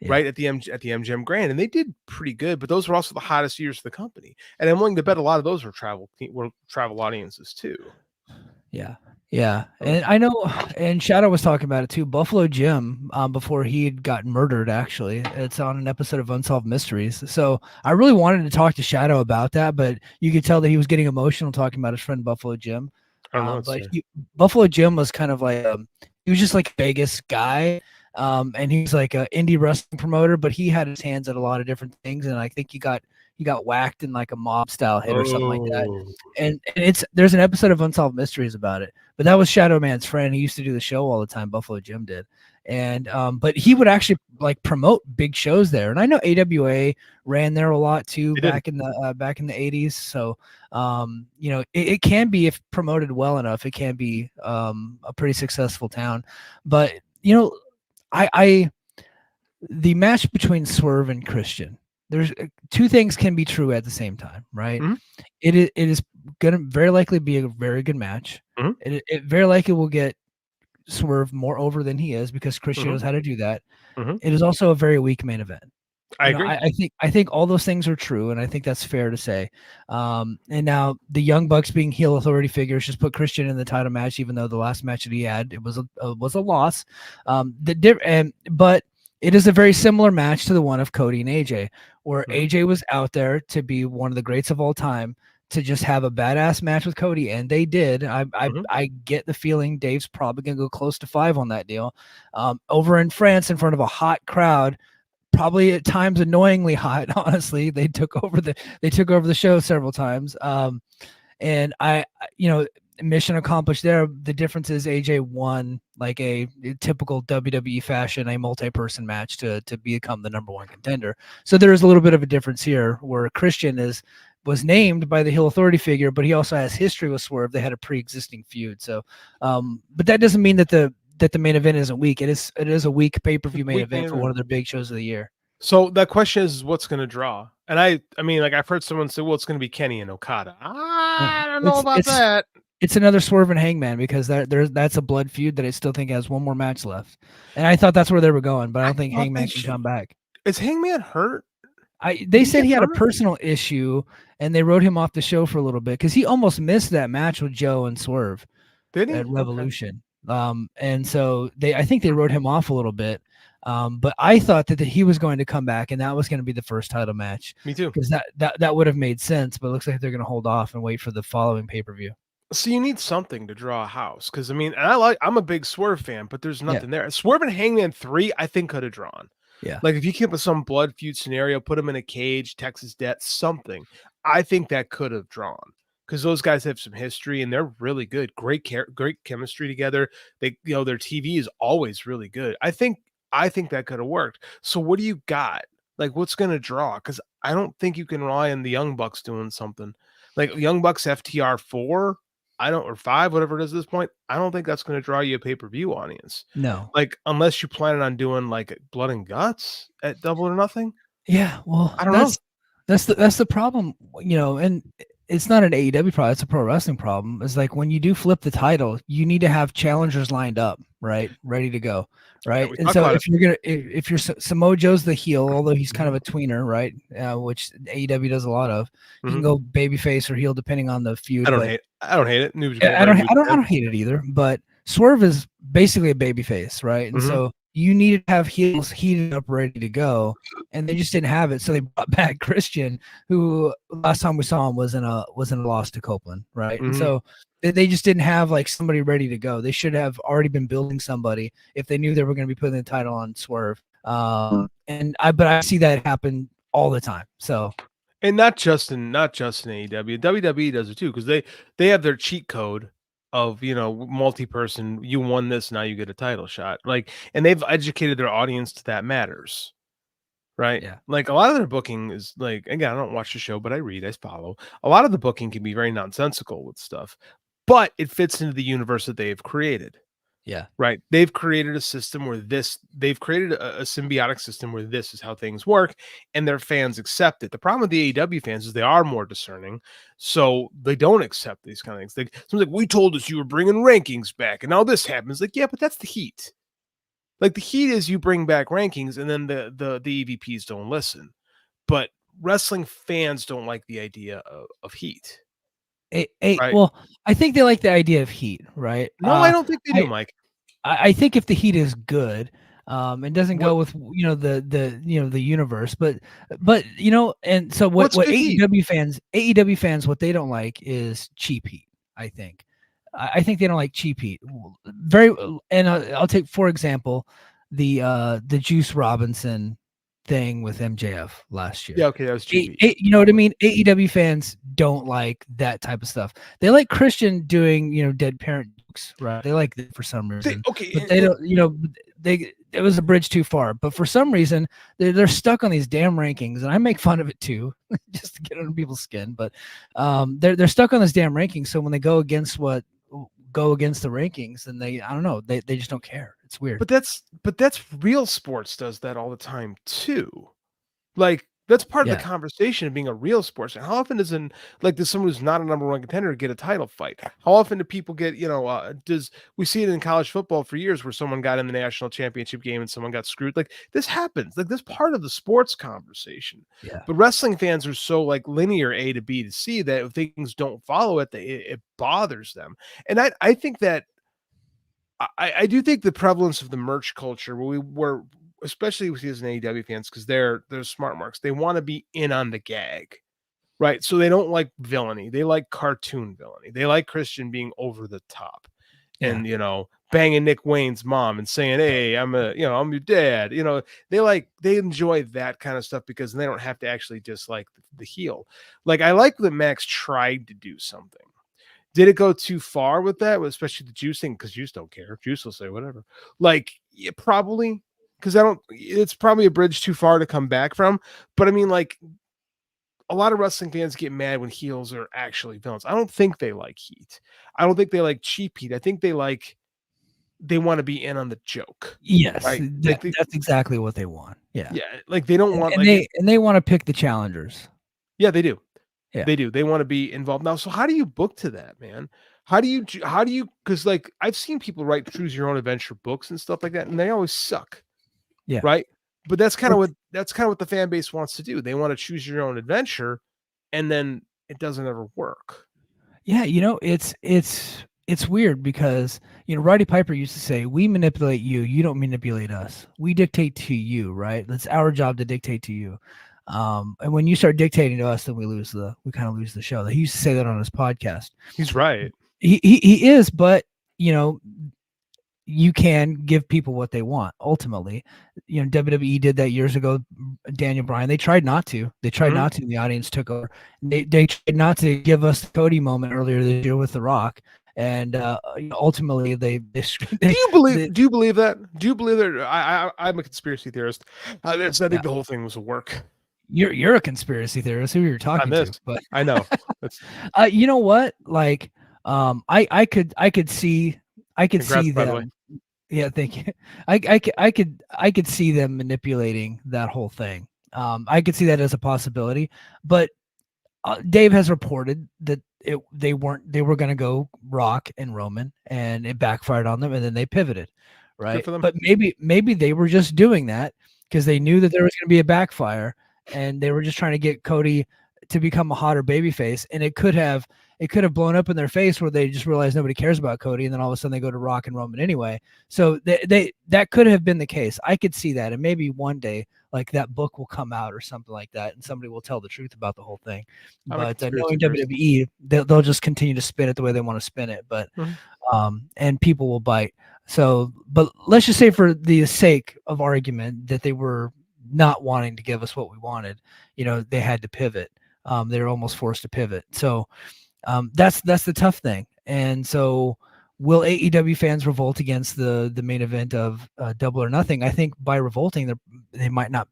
right at the MGM Grand, and they did pretty good. But those were also the hottest years of the company, and I'm willing to bet a lot of those were travel audiences too.
Yeah, and I know, and Shadow was talking about it too. Buffalo Jim, before he had gotten murdered, actually, it's on an episode of Unsolved Mysteries. So I really wanted to talk to Shadow about that, but you could tell that he was getting emotional talking about his friend Buffalo Jim. Buffalo Jim was kind of like he was just like a Vegas guy, and he was like an indie wrestling promoter, but he had his hands at a lot of different things, and I think he got whacked in like a mob style hit or something like that. And there's an episode of Unsolved Mysteries about it. But that was Shadowman's friend. He used to do the show all the time. Buffalo Jim did. And but he would actually like promote big shows there. And I know AWA ran there a lot too back in the 80s. So it can be, if promoted well enough, it can be a pretty successful town. But the match between Swerve and Christian, there's 2 things can be true at the same time, right? It is going to very likely be a very good match. It very likely will get Swerve more over than he is because Christian knows how to do that. It is also a very weak main event.
I agree.
I think all those things are true, and I think that's fair to say. And now the Young Bucks being heel authority figures just put Christian in the title match, even though the last match that he had it was a loss. But it is a very similar match to the one of Cody and AJ, where AJ was out there to be one of the greats of all time, to just have a badass match with Cody, and they did. I get the feeling Dave's probably gonna go close to 5 on that deal. Over in France, in front of a hot crowd, probably at times annoyingly hot. Honestly, they took over the show several times. And mission accomplished there. The difference is AJ won like a typical WWE fashion, a multi-person match to become the number 1 contender. So there is a little bit of a difference here, where Christian was named by the heel authority figure, but he also has history with Swerve. They had a pre-existing feud. So, but that doesn't mean that the main event isn't weak. It is a weak pay-per-view main event for one of their big shows of the year.
So that question is what's going to draw. And I mean, like I've heard someone say, well, it's going to be Kenny and Okada. I don't know about that.
It's another Swerve and Hangman, because that's a blood feud that I still think has one more match left. And I thought that's where they were going, but I don't think Hangman can come back.
Is Hangman hurt?
They said he had a personal issue, and they wrote him off the show for a little bit because he almost missed that match with Joe and Swerve at Revolution. And so I think they wrote him off a little bit. But I thought that he was going to come back and that was going to be the first title match.
Me too.
Because that would have made sense, but it looks like they're going to hold off and wait for the following pay-per-view.
So you need something to draw a house. Because I mean, I'm a big Swerve fan, but there's nothing there. Swerve and Hangman 3, I think could have drawn.
Yeah.
Like if you keep with some blood feud scenario, put them in a cage, Texas Debt, something. I think that could have drawn. Because those guys have some history and they're really good. Great chemistry together. They, their TV is always really good. I think that could have worked. So what do you got? Like, what's going to draw? Because I don't think you can rely on the Young Bucks doing something. Like Young Bucks FTR 4, or 5, whatever it is at this point. I don't think that's going to draw you a pay-per-view audience.
No.
Like, unless you plan on doing like Blood and Guts at Double or Nothing.
Yeah. Well,
I don't know.
That's the problem, and it's not an AEW problem. It's a pro wrestling problem. It's like when you do flip the title, you need to have challengers lined up, right? Ready to go. Right.
Yeah,
and so if you're Samoa Joe's the heel, although he's kind of a tweener, right? Which AEW does a lot of, you can go babyface or heel depending on the feud.
I don't hate it.
I don't hate it either, but Swerve is basically a babyface, right? And so you need to have heels heated up, ready to go, and they just didn't have it. So they brought back Christian, who last time we saw him was in a loss to Copeland, right? And so they just didn't have like somebody ready to go. They should have already been building somebody if they knew they were going to be putting the title on Swerve. But I see that happen all the time. So.
And not just in AEW, WWE does it too, because they have their cheat code of multi-person. You won this, now you get a title shot. Like, and they've educated their audience to that matters, right?
Yeah.
Like a lot of their booking is like, again, I don't watch the show, but I read, I follow. A lot of the booking can be very nonsensical with stuff, but it fits into the universe that they've created.
Yeah.
Right. They've created a system where they've created a symbiotic system where this is how things work and their fans accept it. The problem with the AEW fans is they are more discerning, so they don't accept these kind of things. Someone's like, we told us you were bringing rankings back and now this happens. Like, yeah, but that's the heat. Like the heat is you bring back rankings and then the EVPs don't listen. But wrestling fans don't like the idea of heat.
Right? Well, I think they like the idea of heat, right?
No, I don't think they do, Mike.
I think if the heat is good, and doesn't go with the universe, but and so what AEW fans what they don't like is cheap heat. I think they don't like cheap heat. And I'll take for example the Juice Robinson thing with MJF last year.
Yeah, okay, that was cheap.
You know what I mean? AEW fans don't like that type of stuff. They like Christian doing, dead parent jokes, right? They like that for some reason. But they don't, it was a bridge too far. But for some reason, they're stuck on these damn rankings, and I make fun of it too, just to get under people's skin. But they're stuck on this damn rankings. So when they go against the rankings, and I don't know, they just don't care. It's weird.
But that's real sports does that all the time too. Like that's part of the conversation of being a real sports. How often does someone who's not a number one contender get a title fight? How often do people get, does we see it in college football for years where someone got in the national championship game and someone got screwed? Like this happens. Like this part of the sports conversation.
Yeah.
But wrestling fans are so like linear A to B to C that if things don't follow it, it bothers them. And I think that I do think the prevalence of the merch culture, where we were, especially with these AEW fans, because they're smart marks. They want to be in on the gag, right? So they don't like villainy. They like cartoon villainy. They like Christian being over the top, and banging Nick Wayne's mom and saying, "Hey, I'm your dad." They enjoy that kind of stuff because they don't have to actually dislike the heel. Like I like that Max tried to do something. Did it go too far with that, especially the Juice thing? Because Juice don't care. Juice will say whatever. Like, yeah, probably, because it's probably a bridge too far to come back from. But I mean, like, a lot of wrestling fans get mad when heels are actually villains. I don't think they like heat. I don't think they like cheap heat. I think they want to be in on the joke.
Yes,
right?
That's exactly what they want. Yeah,
yeah. Like they don't want,
and they want to pick the challengers.
Yeah, they do.
Yeah.
They do. They want to be involved now. So how do you book to that, man? How do you, because like I've seen people write choose your own adventure books and stuff like that, and they always suck.
Yeah.
Right. But that's kind of what the fan base wants to do. They want to choose your own adventure, and then it doesn't ever work.
Yeah. It's it's weird because, Roddy Piper used to say, we manipulate you, you don't manipulate us. We dictate to you, right? That's our job to dictate to you. And when you start dictating to us, then we kind of lose the show. He used to say that on his podcast.
He's right.
He is, but you can give people what they want. Ultimately, WWE did that years ago. Daniel Bryan, they tried not to. They tried not to. And the audience took over. They tried not to give us the Cody moment earlier this year with The Rock. And ultimately, they
do you believe that? Do you believe that? I'm a conspiracy theorist. I think the whole thing was a work.
You're a conspiracy theorist. Who you're talking to? But
I know.
You know what? Like, I could see them. Yeah, thank you. I could see them manipulating that whole thing. I could see that as a possibility, but Dave has reported that they were going to go Rock and Roman, and it backfired on them, and then they pivoted, right? But maybe they were just doing that because they knew that there was going to be a backfire, and they were just trying to get Cody to become a hotter babyface, and it could have blown up in their face where they just realized nobody cares about Cody, and then all of a sudden they go to Rock and Roman anyway. So that could have been the case. I could see that, and maybe one day like that book will come out or something like that, and somebody will tell the truth about the whole thing. But knowing WWE, they'll just continue to spin it the way they want to spin it. But and people will bite. So, but let's just say for the sake of argument that they were not wanting to give us what we wanted, they had to pivot. They were almost forced to pivot. So that's the tough thing. And so will AEW fans revolt against the main event of Double or Nothing? I think by revolting, they might not,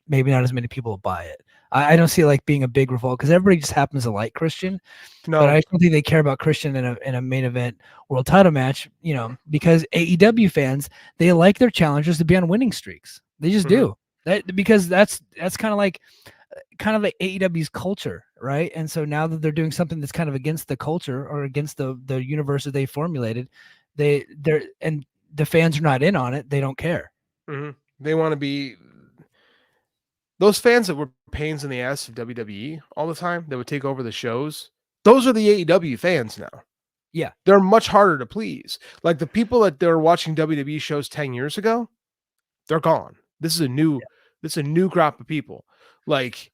maybe not as many people will buy it. I don't see it like being a big revolt because everybody just happens to like Christian. No. But I don't think they care about Christian in a main event world title match, because AEW fans, they like their challengers to be on winning streaks. They just do that because that's kind of like AEW's culture, right? And so now that they're doing something that's kind of against the culture or against the universe that they formulated, they're and the fans are not in on it. They don't care.
They want to be those fans that were pains in the ass of WWE all the time that would take over the shows. Those are the AEW fans now.
Yeah,
they're much harder to please. Like the people that they were watching WWE shows 10 years ago, they're gone. This is a new crop of people. Like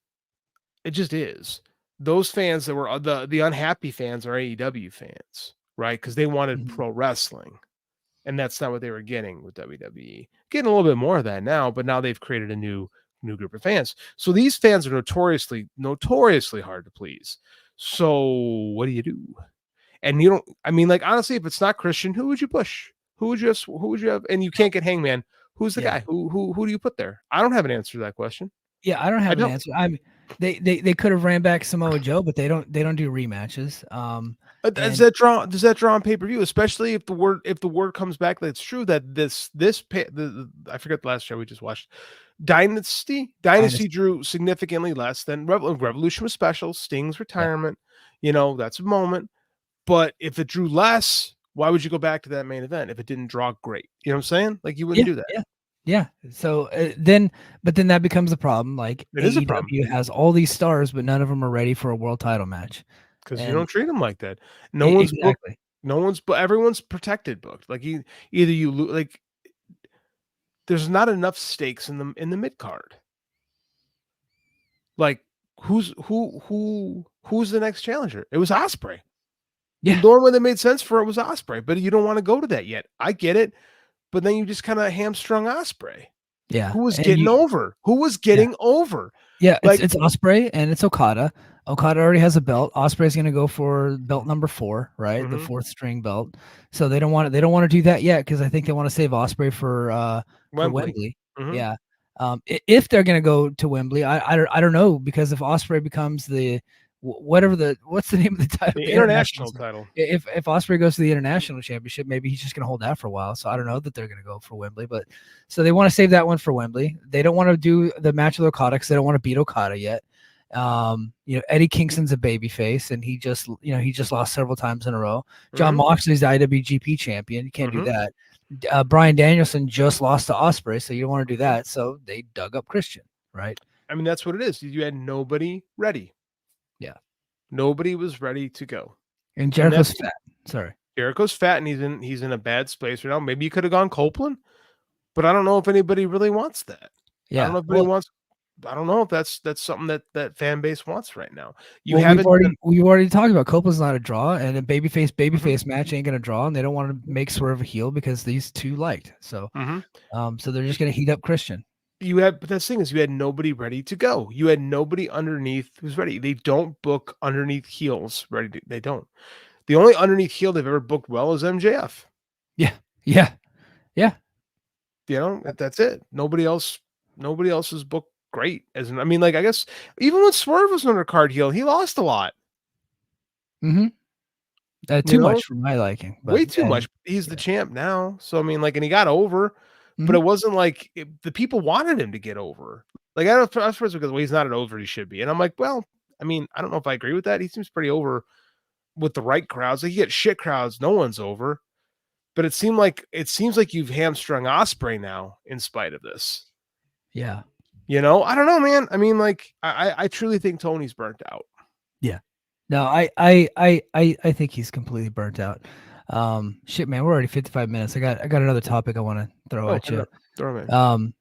it just is. Those fans that were the unhappy fans are AEW fans, right? Because they wanted pro wrestling, and that's not what they were getting with WWE. Getting a little bit more of that now, but now they've created a new group of fans. So these fans are notoriously hard to please. So what do you do? And you don't. I mean, like honestly, if it's not Christian, who would you push? Who would you have? And you can't get Hangman. Who's the guy? Who do you put there? I don't have an answer to that question.
Yeah, I don't have an answer. I mean, they could have ran back Samoa Joe, but they don't do rematches.
Does that draw on pay-per-view, especially if the word comes back that it's true that I forget the last show we just watched. Dynasty drew significantly less than Revolution was special. Sting's retirement, that's a moment. But if it drew less, why would you go back to that main event if it didn't draw great? You know what I'm saying? Like you wouldn't do that.
Yeah. So then that becomes a problem. Like AEW has all these stars, but none of them are ready for a world title match
because you don't treat them like that. No one's booked. No one's, but everyone's protected booked. Like either you like. There's not enough stakes in the mid card. Like who's the next challenger? It was Ospreay.
Yeah,
the only one that made sense for it was Ospreay, but you don't want to go to that yet. I get it, but then you just kind of hamstrung Ospreay.
Yeah,
who was getting over? Who was getting over?
Yeah, it's Ospreay and it's Okada. Okada already has a belt. Ospreay's going to go for belt number 4, right? The 4th string belt. So they don't want to do that yet because I think they want to save Ospreay for Wembley. Yeah. If they're going to go to Wembley, I don't know, because if Ospreay becomes what's the name of the title?
The international title.
If Ospreay goes to the international championship, maybe he's just going to hold that for a while. So I don't know that they're going to go for Wembley, but so they want to save that one for Wembley. They don't want to do the match with Okada because they don't want to beat Okada yet. Eddie Kingston's a babyface, and he just lost several times in a row. John Moxley's the IWGP champion. You can't do that. Bryan Danielson just lost to Ospreay, so you don't want to do that. So they dug up Christian, right?
I mean, that's what it is. You had nobody ready.
Yeah.
Nobody was ready to go.
And Jericho's fat. Sorry.
Jericho's fat and he's in a bad space right now. Maybe you could have gone Copeland, but I don't know if anybody really wants that. I don't
Yeah.
know if anybody wants. I don't know if that's something that fan base wants right now. You
Well,
haven't.
we've already talked about Copeland's not a draw, and a babyface match ain't gonna draw, and they don't want to make Swerve a heel because these two liked. So, so they're just gonna heat up Christian.
But the thing is, you had nobody ready to go. You had nobody underneath who's ready. They don't book underneath heels ready. They don't. The only underneath heel they've ever booked well is MJF.
Yeah, yeah, yeah.
You know, that's it. Nobody else is booked great. I mean, like, I guess even when Swerve was an undercard heel, he lost a lot.
Too much for my liking. But,
way too much. He's the champ now. So, I mean, like, and he got over, but it wasn't like the people wanted him to get over. Like, I don't know, first because he's not an over he should be. And I'm like, well, I mean, I don't know if I agree with that. He seems pretty over with the right crowds. Like, you get shit crowds, no one's over. But it seems like you've hamstrung Ospreay now in spite of this.
Yeah.
You know, I don't know, man. I mean, like, I truly think Tony's burnt out.
Yeah. No, I think he's completely burnt out. Shit, man, we're already 55 minutes. I got another topic I want to throw at you.
Throw him in.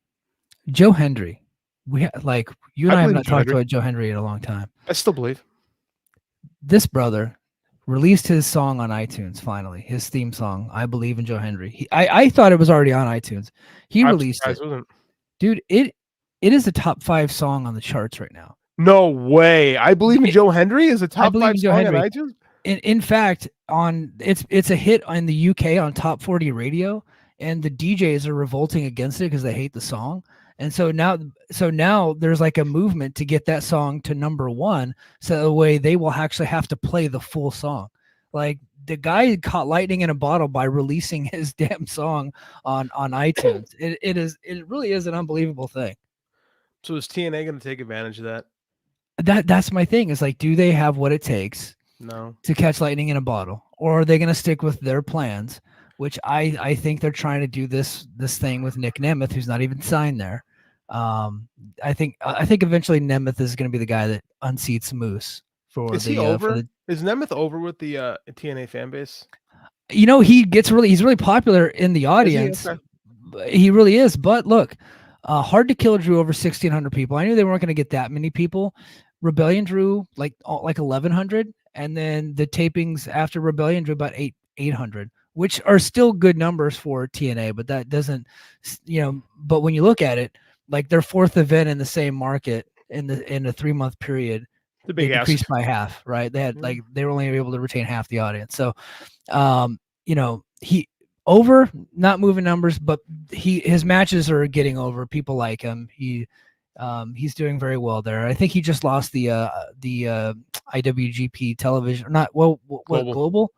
Joe Hendry. You and I have not talked about Joe Hendry in a long time.
I still believe
this brother released his song on iTunes. Finally, his theme song, "I Believe in Joe Hendry." I thought it was already on iTunes. He released it. Dude, it is a top 5 song on the charts right now.
No way. I Believe in Joe Hendry is a top 5 song on iTunes.
In fact, it's a hit in the UK on Top 40 radio, and the DJs are revolting against it because they hate the song. And so now there's like a movement to get that song to number 1, so the way they will actually have to play the full song. Like, the guy caught lightning in a bottle by releasing his damn song on iTunes. It really is an unbelievable thing.
So is TNA going to take advantage of that?
That's my thing. Is like, do they have what it takes to catch lightning in a bottle, or are they going to stick with their plans? Which I think they're trying to do this thing with Nick Nemeth, who's not even signed there. I think eventually Nemeth is going to be the guy that unseats Moose for. Is he over?
Is Nemeth over with the TNA fan base?
You know, he's really popular in the audience. He really is. But look, Hard to Kill drew over 1,600 people. I knew they weren't going to get that many people. Rebellion drew like 1,100, and then the tapings after Rebellion drew about 800. Which are still good numbers for TNA, but that doesn't, but when you look at it, like their 4th event in the same market in a 3-month period, they decreased by half, right? They had they were only able to retain half the audience. So, he over, not moving numbers, but his matches are getting over. People like him. He's doing very well there. I think he just lost the IWGP television, or not? Well, global.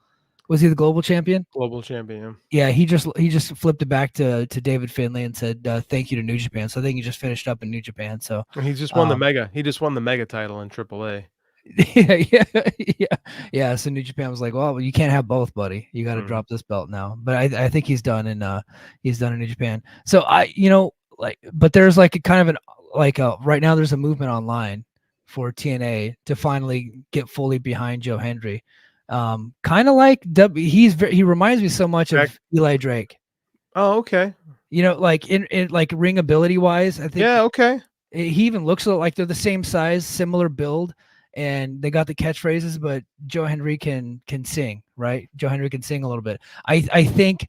Was he the global champion?
Global champion.
Yeah, he just flipped it back to David Finlay and said thank you to New Japan. So I think he just finished up in New Japan. So
he just won the mega. He just won the mega title in AAA.
Yeah. So New Japan was like, well, you can't have both, buddy. You got to drop this belt now. But I think he's done in New Japan. So but there's like a kind of right now there's a movement online for TNA to finally get fully behind Joe Hendry. Kind of like he reminds me so much of Eli Drake.
Oh, okay.
Like in like ring ability wise, I think.
Yeah, okay.
He even looks like they're the same size, similar build, and they got the catchphrases. But Joe Hendry can sing, right? Joe Hendry can sing a little bit. I think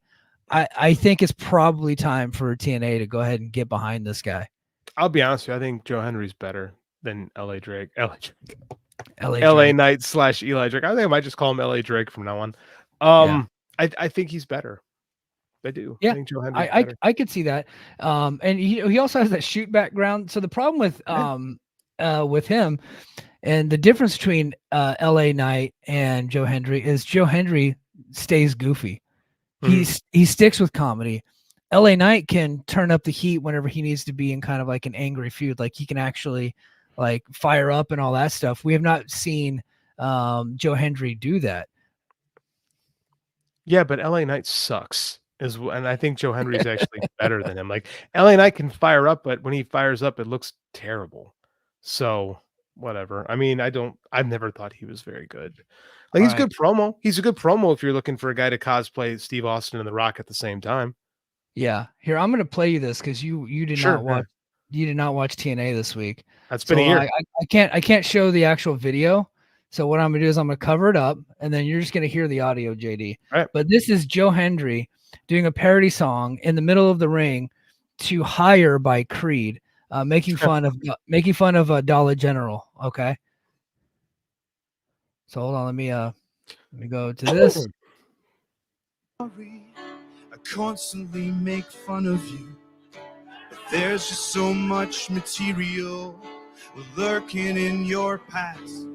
it's probably time for TNA to go ahead and get behind this guy.
I'll be honest with you. I think Joe Hendry's better than LA Drake. LA Knight / Eli Drake. I think I might just call him LA Drake from now on. I think he's better. I do.
Yeah,
I think Joe Hendry's better.
I could see that. And he also has that shoot background. So the problem with him, and the difference between LA Knight and Joe Hendry is Joe Hendry stays goofy. He sticks with comedy. LA Knight can turn up the heat whenever he needs to be in kind of like an angry feud. Like he can actually like fire up and all that stuff. We have not seen Joe Hendry do that.
Yeah, but LA Knight sucks. And I think Joe Hendry's actually better than him. Like LA Knight can fire up, but when he fires up, it looks terrible. So whatever. I mean, I've never thought he was very good. Like he's good promo. He's a good promo if you're looking for a guy to cosplay Steve Austin and The Rock at the same time.
Yeah. Here, I'm going to play you this because you did not watch TNA this week.
That's been a year.
I can't show the actual video. So what I'm gonna do is I'm gonna cover it up, and then you're just gonna hear the audio, JD.
Right.
But this is Joe Hendry doing a parody song in the middle of the ring to "Higher" by Creed, making fun of Dollar General. Okay. So hold on, let me go to this.
I constantly make fun of you. But there's just so much material lurking in your past.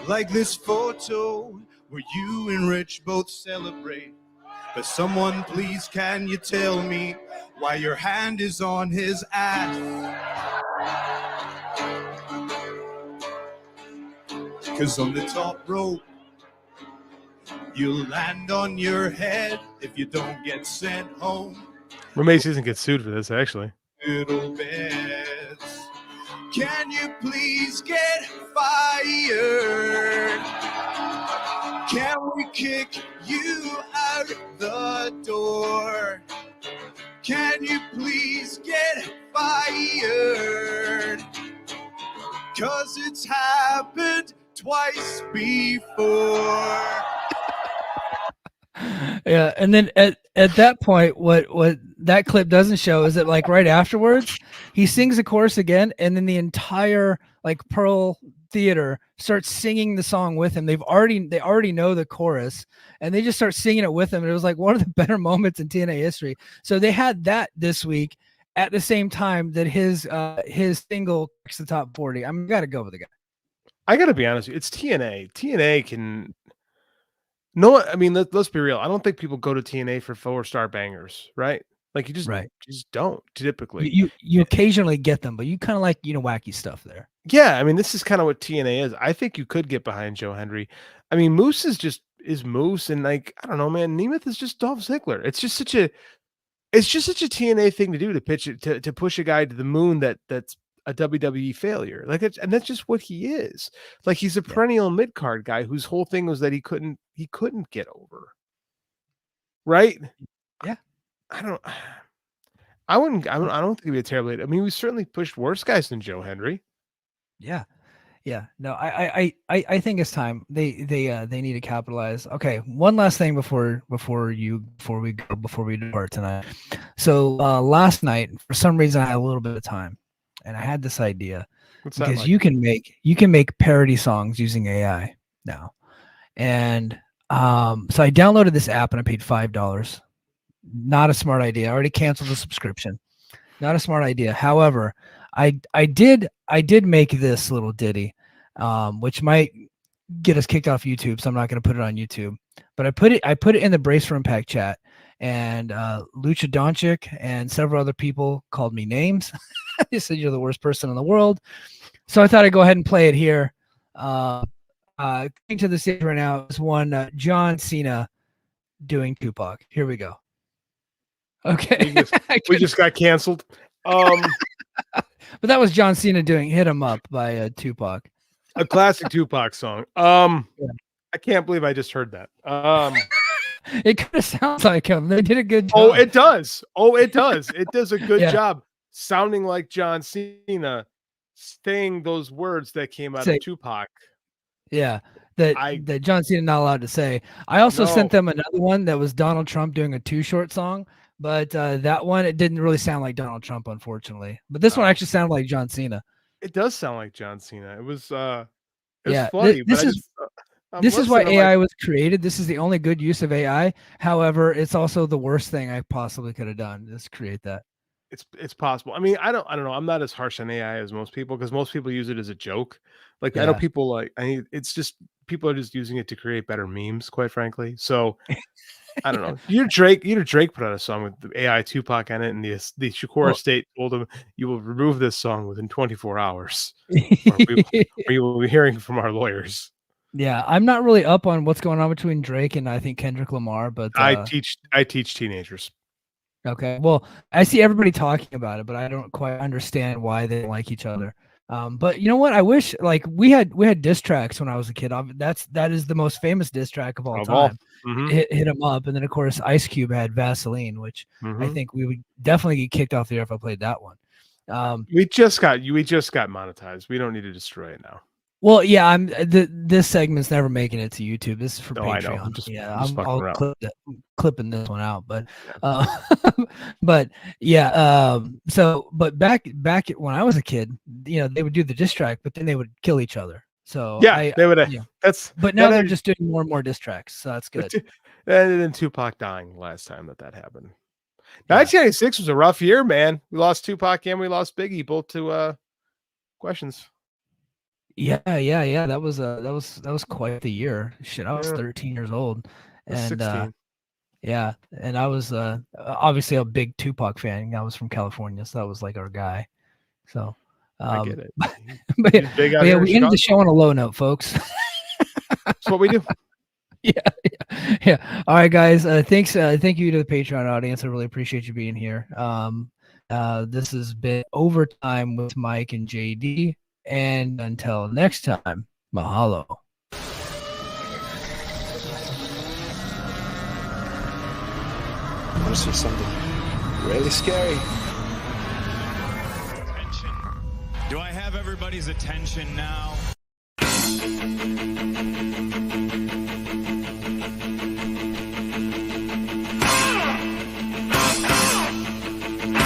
Like this photo where you and Rich both celebrate. But someone, please, can you tell me why your hand is on his ass? 'Cause on the top rope, you'll land on your head if you don't get sent home.
Romace doesn't get sued for this, actually.
Little beds. Can you please get fired? Can we kick you out the door? Can you please get fired? 'Cause it's happened twice before.
Yeah, and then at that point, what that clip doesn't show is that like right afterwards, he sings the chorus again, and then the entire like Pearl Theater starts singing the song with him. They already know the chorus, and they just start singing it with him. And it was like one of the better moments in TNA history. So they had that this week at the same time that his single cracks the top 40. I'm gotta go with the guy.
I gotta be honest with you, it's TNA. TNA can. No, I mean, let's be real. I don't think people go to TNA for 4-star bangers, right? Like you just don't typically.
You occasionally get them, but you kind of like wacky stuff there.
Yeah, I mean, this is kind of what TNA is. I think you could get behind Joe Hendry. I mean, Moose is Moose, and like I don't know, man. Nemeth is just Dolph Ziggler. It's just such a TNA thing to do, to pitch it to push a guy to the moon that's a WWE failure. Like and that's just what he is. Like he's a perennial mid-card guy whose whole thing was that he couldn't get over. Right?
Yeah.
I don't think it'd be a terrible. I mean, we certainly pushed worse guys than Joe Hendry.
Yeah. Yeah. No, I think it's time. They need to capitalize. Okay, one last thing before we depart tonight. So last night, for some reason, I had a little bit of time, and I had this idea.
What's that
because
like?
you can make parody songs using AI now, and so I downloaded this app and I paid $5. Not a smart idea. I already canceled the subscription. Not a smart idea. However, I did make this little ditty, which might get us kicked off YouTube, so I'm not going to put it on YouTube. But I put it in the Brace for Impact chat, and Lucha Doncic and several other people called me names. They said you're the worst person in the world. So I thought I'd go ahead and play it here. Coming to the stage right now is one John Cena doing Tupac. Here we go. Okay.
We just got canceled.
But that was John Cena doing "Hit 'Em Up" by Tupac.
A classic Tupac song. I can't believe I just heard that.
It kind of sounds like him. They did a good job.
Oh, it does. It does a good job sounding like John Cena saying those words that came out of Tupac.
Yeah, that John Cena not allowed to say. I also sent them another one that was Donald Trump doing a Too Short song, but that one, it didn't really sound like Donald Trump, unfortunately. But this one actually sounded like John Cena.
It does sound like John Cena. It was funny.
This is why AI was created. This is the only good use of AI. However, it's also the worst thing I possibly could have done, is create that.
It's possible. I mean, I don't know. I'm not as harsh on AI as most people, because most people use it as a joke. Like I know people it's just people are just using it to create better memes, quite frankly. So I don't know. Drake put out a song with the AI Tupac on it, and the Shakur estate told him, "You will remove this song within 24 hours, or we will be hearing from our lawyers."
Yeah, I'm not really up on what's going on between Drake and I think Kendrick Lamar, but
I teach teenagers.
Okay, well, I see everybody talking about it, but I don't quite understand why they like each other. But you know what? I wish like we had diss tracks when I was a kid. That is the most famous diss track of all time.
Mm-hmm.
Hit 'em up, and then of course Ice Cube had Vaseline, which I think we would definitely get kicked off the air if I played that one.
We just got monetized. We don't need to destroy it now.
Well, yeah, this segment's never making it to YouTube. This is for Patreon.
I know.
I'll clipping this one out, but but yeah, so but back when I was a kid, you know, they would do the diss track, but then they would kill each other. So
yeah, they would.
Yeah.
But
now they're just doing more and more diss tracks, so that's good.
And then Tupac dying last time that happened. 1996 was a rough year, man. We lost Tupac and we lost Biggie, both to questions.
Yeah. That was quite the year. Shit, I was 13 years old, and
16.
Yeah, and I was obviously a big Tupac fan. I was from California, so that was like our guy. So
I get it.
But yeah, we ended the show on a low note, folks.
That's what we do.
Yeah. All right, guys. Thank you to the Patreon audience. I really appreciate you being here. This has been Overtime with Mike and JD. And until next time, mahalo.
I want to see something really scary.
Attention. Do I have everybody's attention now?